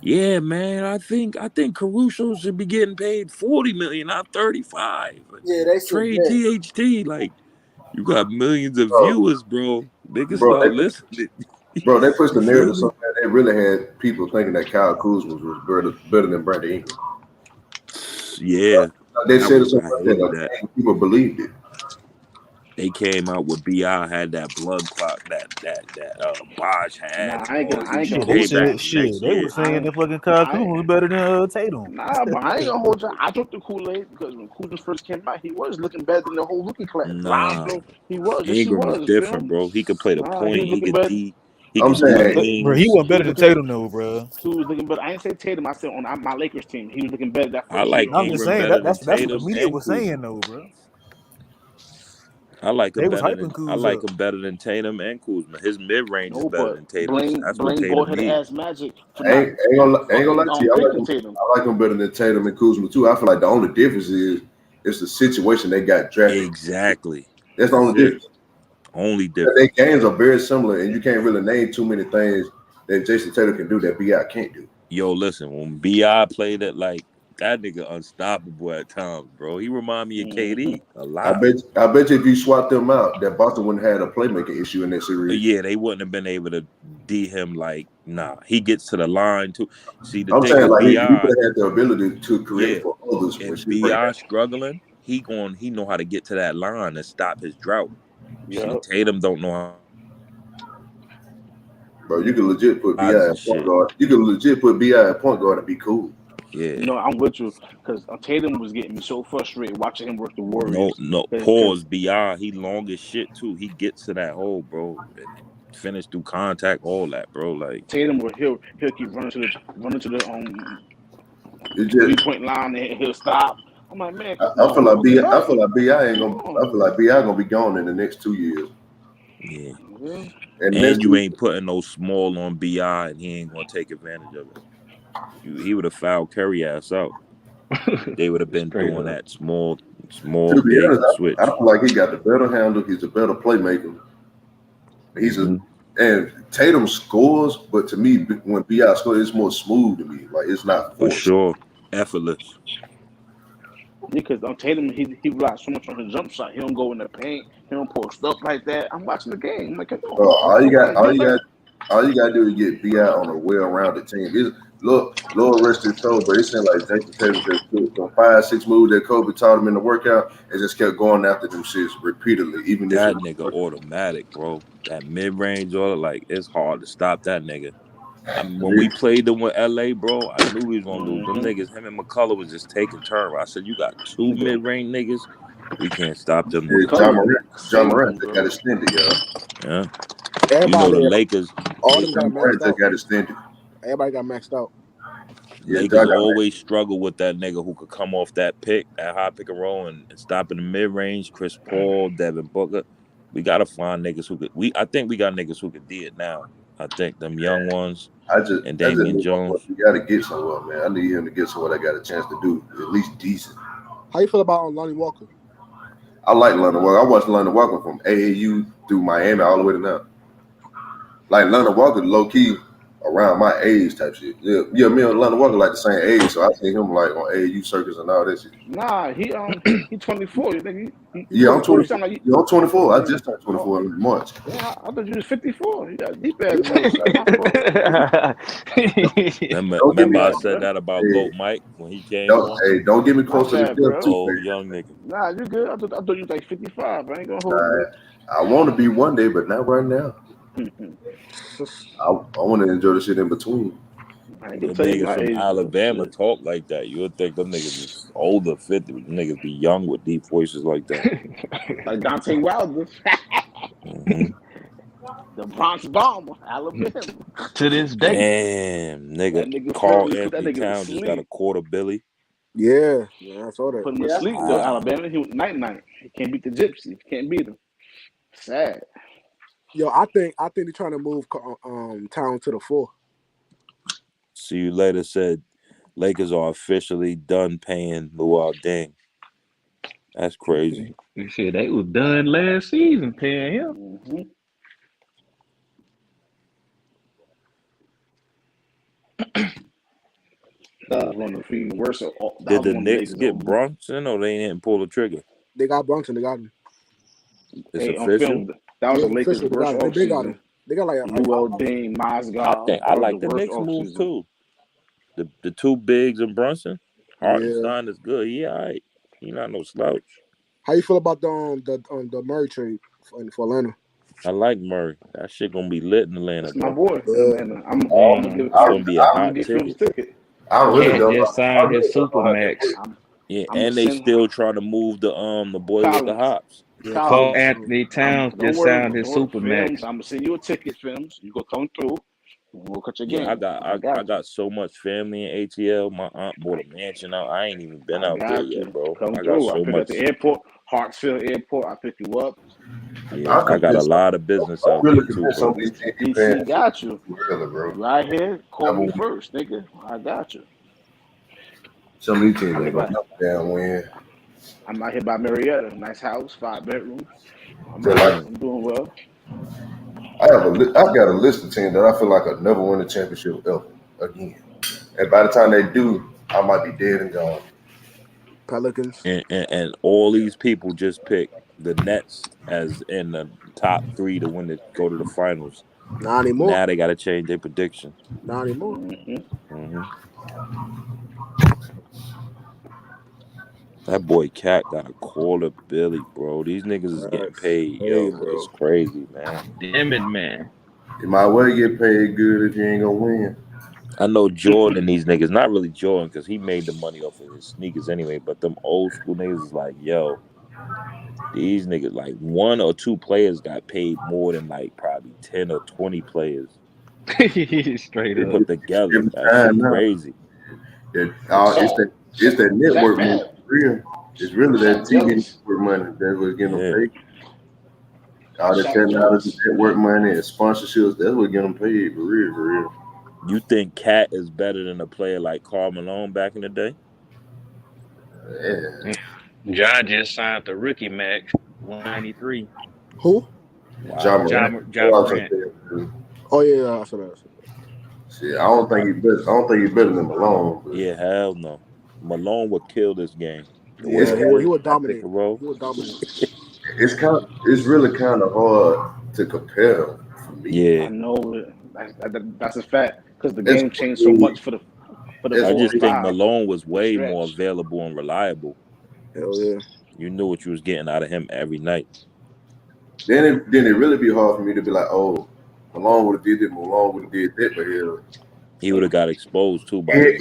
yeah, man. I think Caruso should be getting paid $40 million, not $35. Yeah, they trade THT. You got millions of viewers, bro. Niggas not listening. Bro, they pushed the narrative so that they really had people thinking that Kyle Kuzma was better than Brandon Ingram. Yeah, they said something like that. People believed it. They came out with B.I. had that blood clot that Bosh had. I ain't gonna shit. They were saying that fucking Kyle Kuzma was better than Tatum. Nah, but I ain't gonna hold you. I took the Kool-Aid because when Kuzma first came out, he was looking better than the whole rookie class. Nah, he was. Ingram was different, bro. He could play the point. He could D. I'm saying, bro, he wasn't better than Tatum, though, bro. He was looking better. I ain't say Tatum. I said on my Lakers team, he was looking better. I'm just saying that's what the media was saying, though, bro. I like him better than Tatum and Kuzma. His mid range is better than Tatum. That's what Tatum needs. Magic. I ain't gonna lie to you. I like him better than Tatum and Kuzma too. I feel like the only difference is it's the situation they got drafted. Exactly. That's the only difference. Their games are very similar, and you can't really name too many things that Jason Tatum can do that B.I. can't do. Yo, listen, when B.I. played it, that nigga unstoppable at times, bro. He remind me of KD a lot. I bet you if you swap them out, that Boston wouldn't have had a playmaking issue in that series. Yeah, they wouldn't have been able to D him he gets to the line too. See, I'm saying he would have had the ability to create for others. If B.I. struggling, he know how to get to that line and stop his drought. Yeah. Tatum don't know how. Bro, you can legit put B.I. at point guard. You can legit put B.I. at point guard and be cool. Yeah. I'm with you because Tatum was getting me so frustrated watching him work the Warriors. No, pause. B.I. He long as shit too. He gets to that hole, bro. Finish through contact, all that, bro. Tatum he'll keep running to the 3-point line and he'll stop. I'm like, man. I feel like B.I. gonna be gone in the next 2 years. Yeah. And you ain't putting no small on B.I. and he ain't gonna take advantage of it. he would have fouled Curry ass out. They would have been doing that small to be big honest, switch. I feel like he got the better handle. He's a better playmaker. And Tatum scores, but to me, when B.I. scores, it's more smooth to me. Like it's not for forced. sure, effortless. Because on Tatum, he relies so much on his jump shot. He don't go in the paint. He don't post up like that. I'm watching the game. I'm like, all you got to do is get B.I. on a well-rounded team. It's Lord rest his soul, but it seemed like Jason Tatum just took some 5-6 moves that Kobe taught him in the workout and just kept going after them shits repeatedly. Even that nigga automatic, bro. That mid-range order, like it's hard to stop that nigga. I mean, when we played them with LA, bro, I knew we was gonna lose. Them niggas, him and McCullough was just taking turns. I said, you got 2 mid-range niggas, we can't stop them. John Morant got extended, yo. Yeah. Everybody, the Lakers. All them got maxed out. Got extended. Everybody got maxed out. Lakers always struggle with that nigga who could come off that high pick and roll and stop in the mid-range. Chris Paul, Devin Booker. We gotta find niggas who could. I think we got niggas who could do it now. I think them young ones. And Damian Jones. You gotta get somewhere, man. I need him to get somewhere that got a chance to do at least decent. How you feel about Lonnie Walker? I like Lonnie Walker. I watched Lonnie Walker from AAU through Miami all the way to now. Like Lonnie Walker, low key around my age type shit. Yeah, me and Lonnie Walker like the same age, so I see him like on AAU circuits and all that shit. Nah, he 24. You think I'm 24. I'm 24. I just turned 24 in March. Yeah, I thought you was 54. You got deep ass. Remember I said that about Goat Mike when he came on? Hey, don't get me close to the old young nigga. Nah, you good. I thought you was like 55. I ain't gonna hold you. I want to be one day, but not right now. I want to enjoy the shit in between. The niggas from Alabama talk like that. You would think them niggas is older, 50. Niggas be young with deep voices like that. Like Dante Wilder. The Bronx Bomber, Alabama. To this day. Damn, nigga. Carl Anthony Towns just got a $250. Yeah, I saw that. Put him to sleep though, Alabama. He was night. He can't beat the Gypsy. Can't beat him. Sad. Yo, I think they're trying to move Town to the 4. See you later said Lakers are officially done paying Luol Deng. That's crazy. You said they was done last season paying him. Did the Knicks get Brunson or they didn't pull the trigger? They got Brunson. They got him. It's official. That was the Lakers' worst offseason. They got like Luol Deng, Mozgov. I like the Knicks move too. The 2 bigs and Brunson. Hartenstein is good. He all right. He not no slouch. How you feel about the Murray trade for Atlanta? I like Murray. That shit gonna be lit in Atlanta. That's my boy. I'm gonna be a hot ticket. I really don't. Just signed his Supermax. Yeah, and they still trying to move the boy with the hops. Carl Anthony Towns just signed his Supermax. I'm gonna send you a ticket, films. You go come through. We'll cut your game. I got so much family in ATL. My aunt bought a mansion out. I ain't even been out there yet, bro. Come I got through. so I pick much. at the airport, Hartsfield Airport. I pick you up. Yeah, I got a lot of business out there too, bro. DC got you. Right here. Call me first, nigga. I got you. Some of these teams ain't gonna down win. I'm out here by Marietta. Nice house, 5 bedrooms. I'm doing well. I've got a list of teams that I feel like I'll never win a championship ever again. And by the time they do, I might be dead and gone. Pelicans. And all these people just pick the Nets as in the top 3 to go to the finals. Not anymore. Now they got to change their prediction. Not anymore. That boy Cat got a $250, bro. These niggas is getting paid, yo. Bro. It's crazy, man. Damn it, man. You might well get paid good if you ain't gonna win. I know Jordan, these niggas, not really Jordan, because he made the money off of his sneakers anyway, but them old school niggas is like, yo, these niggas, like 1 or 2 players got paid more than like probably 10 or 20 players. Straight they up. put together. That's crazy. It's that network money. Real. It's really that TV network money that was getting them paid. All the $10 network money and sponsorships, that's what getting them paid for real, for real. You think Cat is better than a player like Karl Malone back in the day? Yeah. John just signed the rookie max, 193. Who? John John Morant. Oh yeah, I saw that. Shit, I don't think he's better than Malone. But... Yeah, hell no. Malone would kill this game. Yeah, he would dominate. He would dominate. It's really kind of hard to compare them for me. Yeah, I know it. That's a fact because the game changed so much for the. I just think Malone was way more available and reliable. Hell yeah. You knew what you was getting out of him every night. Then it really be hard for me to be like, oh, Malone would have did it, Malone would have did that, but he would have got exposed too by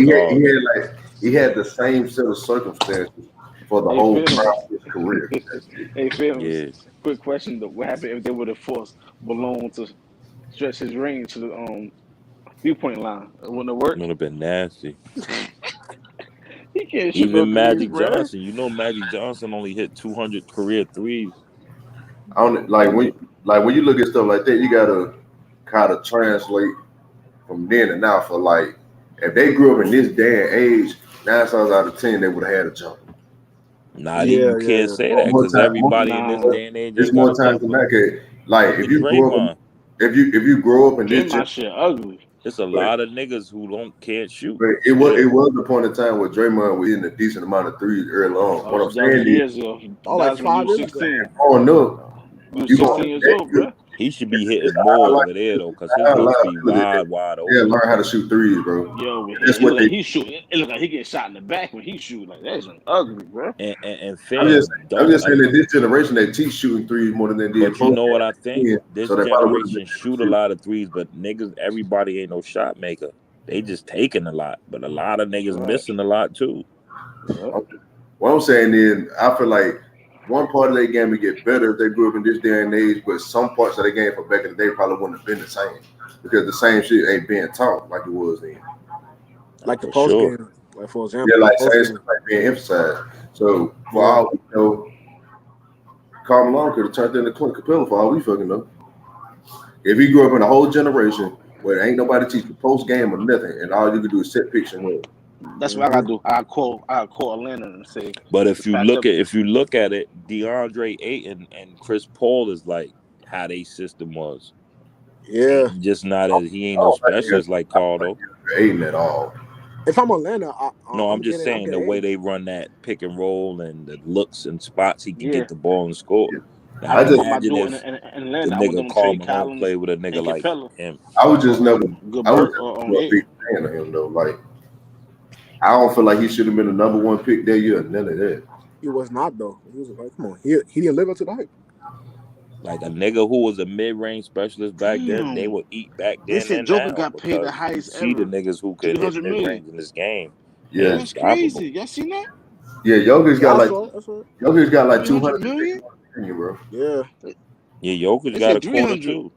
he had the same set of circumstances for the whole crowd of his career. Hey, Phil, quick question though. What happened if they would have forced Malone to stretch his range to the 3-point line? It wouldn't have worked. It would have been nasty. He can't shoot Even Magic threes, Johnson, you know, Magic Johnson only hit 200 career threes. When you look at stuff like that, you gotta kind of translate from then and now. For like, if they grew up in this day and age, 9 times out of 10 they would have had a jump. Nah, you can't say that because everybody in this day and age. There's more times than that. Like if you grow up in this, my shit ugly. There's a lot of niggas who can't shoot. But it was the point in time where Draymond was hitting a decent amount of threes early on. What I'm saying is, like 5 years ago. Oh no, you 16 years old, bro. He should be hitting more over there though, because his should be wide open. Yeah, learn how to shoot threes, bro. Yo, he shoot. It look like he gets shot in the back when he shoot. Like that's ugly, bro. And I'm just saying that this generation they teach shooting threes more than they did. But you know what I think? This generation shoot a lot of threes, but niggas, everybody ain't no shot maker. They just taking a lot, but a lot of niggas missing a lot too. What I'm saying is, I feel like one part of their game would get better if they grew up in this day and age, but some parts of their game from back in the day probably wouldn't have been the same because the same shit ain't being taught like it was then. Like the post game, like for example. Yeah, like same stuff like being emphasized. So for all we know, Karl Malone could have turned into Clint Capella for all we fucking know. If he grew up in a whole generation where ain't nobody teach the post game or nothing, and all you can do is set picture and win. That's what I gotta do. I call Atlanta and say. But if you look at it, DeAndre Ayton and Chris Paul is like how they system was. Yeah, just not as he ain't no specialist like Karl though. Ayton at all. If I'm Atlanta, I'm just saying the way they run that pick and roll and the looks and spots he can get the ball and score. Now, I just imagine if the nigga Karl Malone play with a nigga like him. I was just never a big fan of him though. Like, I don't feel like he should have been the number 1 pick that year. None of that. He was not though. He was like, come on, he didn't live up to the hype. Like a nigga who was a mid-range specialist back then, they would eat back then. They said Joker got paid the highest ever. See the niggas who could hit mid-range in this game. Yeah, that's crazy. Y'all seen that? Yeah, Joker's got like 200 million, bro. Yeah. Yeah, Joker's got a quarter too.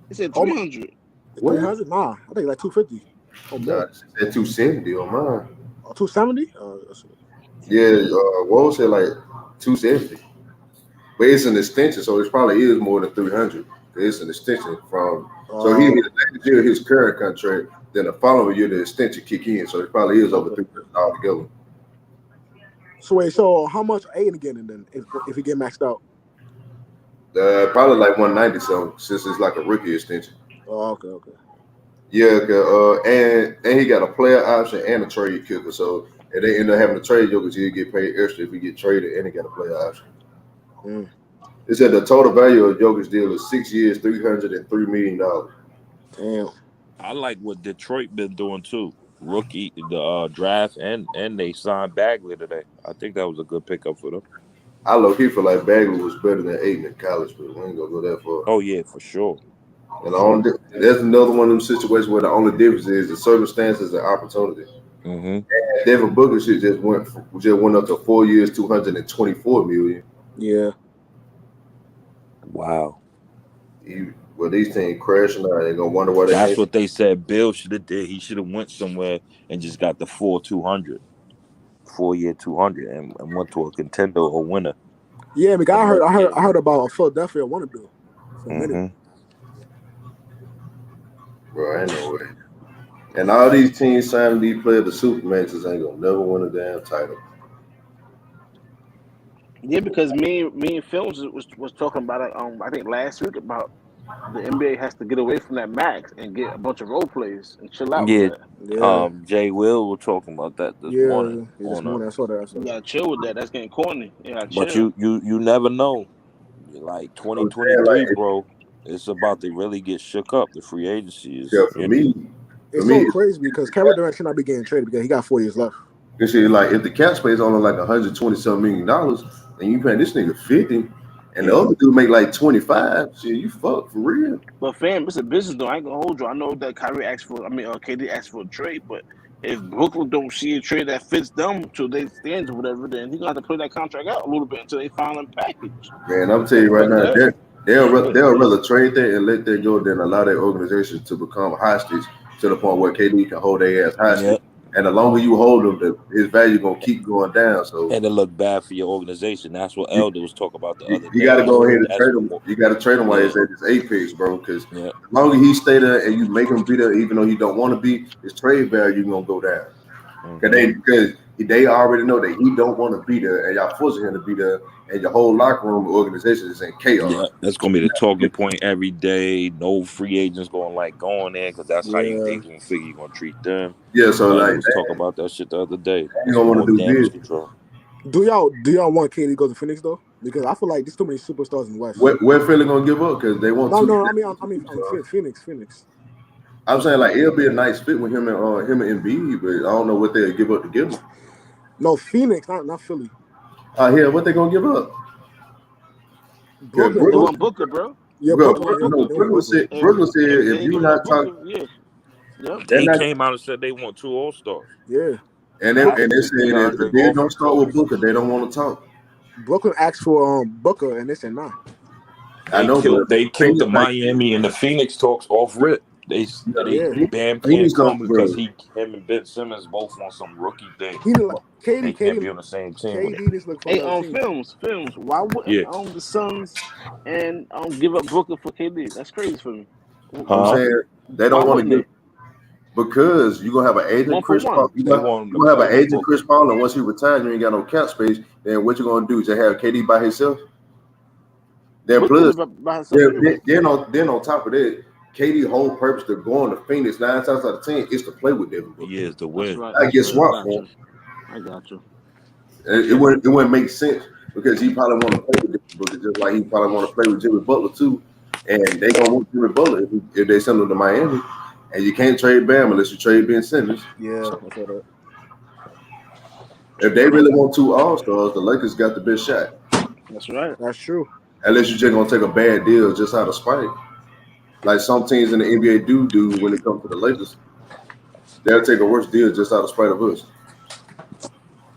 He said 300. 300? Nah, I think like 250. Nah, it's at 270 on mine. 270? Yeah, Wall said like 270. But it's an extension, so it probably is more than 300. It's an extension from so he next year his current contract, then the following year the extension kick in, so it probably is over 300 altogether. So wait, so how much Ayton getting then if he get maxed out? Probably like 190 something, since it's like a rookie extension. Oh, okay. Yeah, and he got a player option and a trade kicker. So if they end up having to trade Jokic, he'll get paid extra if he get traded and he got a player option. It said the total value of Jokic's deal is 6 years, $303 million. Damn. I like what Detroit been doing too. Rookie, the draft, and they signed Bagley today. I think that was a good pickup for them. I low-key feel like Bagley was better than Ayton in college, but we ain't gonna go that far. Oh yeah, for sure. And there's another one of them situations where the only difference is the circumstances and opportunity. Mm-hmm. And Devin Booker shit just went up to 4 years, $224 million. Yeah. Wow. These teams crashing out. They're gonna wonder why. That's what they said. Bill should have did. He should have went somewhere and just got the 4-200, 4 year 200, and went to a contender or winner. Yeah, because I heard about Philadelphia wanted to do. Bro, ain't no way. And all these teams signing these players, the Supermaxes ain't gonna never win a damn title. Yeah, because me and Films was talking about it. I think last week about the NBA has to get away from that max and get a bunch of role players and chill out Yeah, with that. Jay Will was talking about that this morning. This morning I saw that. You gotta chill with that. That's getting corny. Yeah, But chill. you never know. Like 2023, bro, it's about to really get shook up. The free agency is. Yeah, for me, it's so crazy because Kevin Durant should not be getting traded because he got 4 years left. You see, like if the cap space only like $127 million, and you paying this nigga 50, and the other dude make like 25, shit, you fuck for real. But fam, it's a business though. I ain't gonna hold you. I know that Kyrie asked for. KD asked for a trade, but if Brooklyn don't see a trade that fits them to their stands or whatever, then he gonna have to play that contract out a little bit until they find a package. Man, I'm telling you right now, they'll rather trade that and let that go than allow their organization to become hostage to the point where KD can hold their ass hostage. Yep. And the longer you hold him, his value gonna keep going down. So and it look bad for your organization. That's what Elder was talking about the other day. You got to go ahead and trade him. You got to trade him while he's at his apex, bro. Because the longer he stay there and you make him be there, even though he don't want to be, his trade value gonna go down. Because they already know that he don't want to be there, and y'all forcing him to be there, and your whole locker room organization is in chaos. Yeah, that's gonna be the talking point every day. No free agents going there because that's how they gonna figure you gonna treat them. Yeah, so like let's talk about that shit the other day. You don't want to do damage this. control. Do y'all want KD to go to Phoenix though? Because I feel like there's too many superstars in the West. Where Philly gonna give up? Because they want. No. I mean, Phoenix. I'm saying like it'll be a nice fit with him and Embiid, but I don't know what they'll give up to give him. No, Phoenix, not Philly. Here, what they gonna give up? Brooklyn want Booker, bro. Yeah, Brooklyn said if you not talking, they came out and said they want 2 All-Stars. Yeah, and they said if they don't start with Booker, they don't want to talk. Brooklyn asked for Booker, and they said nah. They killed the Miami and the Phoenix talks off rip. They banned Cam because him and Ben Simmons both want some rookie thing. They can't be on the same team. Films. Why wouldn't the Suns and give up Booker for KD? That's crazy for me. I'm saying they don't want to get because you're gonna have an agent Chris Paul. You're gonna have an agent Chris Paul, and once he retires, you ain't got no cap space. Then what you gonna do? Just have KD by himself? Then plus, then on top of that. KD's whole purpose to going to Phoenix 9 times out of 10 is to play with Devin Booker. He is to win. I get swapped for him. I got you. It wouldn't make sense because he probably want to play with Devin Booker just like he probably want to play with Jimmy Butler too. And they gonna want Jimmy Butler if they send him to Miami. And you can't trade Bam unless you trade Ben Simmons. Yeah. If they really want 2 All-Stars, the Lakers got the best shot. That's right. That's true. Unless you're just gonna take a bad deal just out of spite. Like some teams in the NBA do when it comes to the Lakers. They'll take a worse deal just out of spite of us.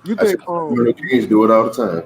You think the Kings do it all the time.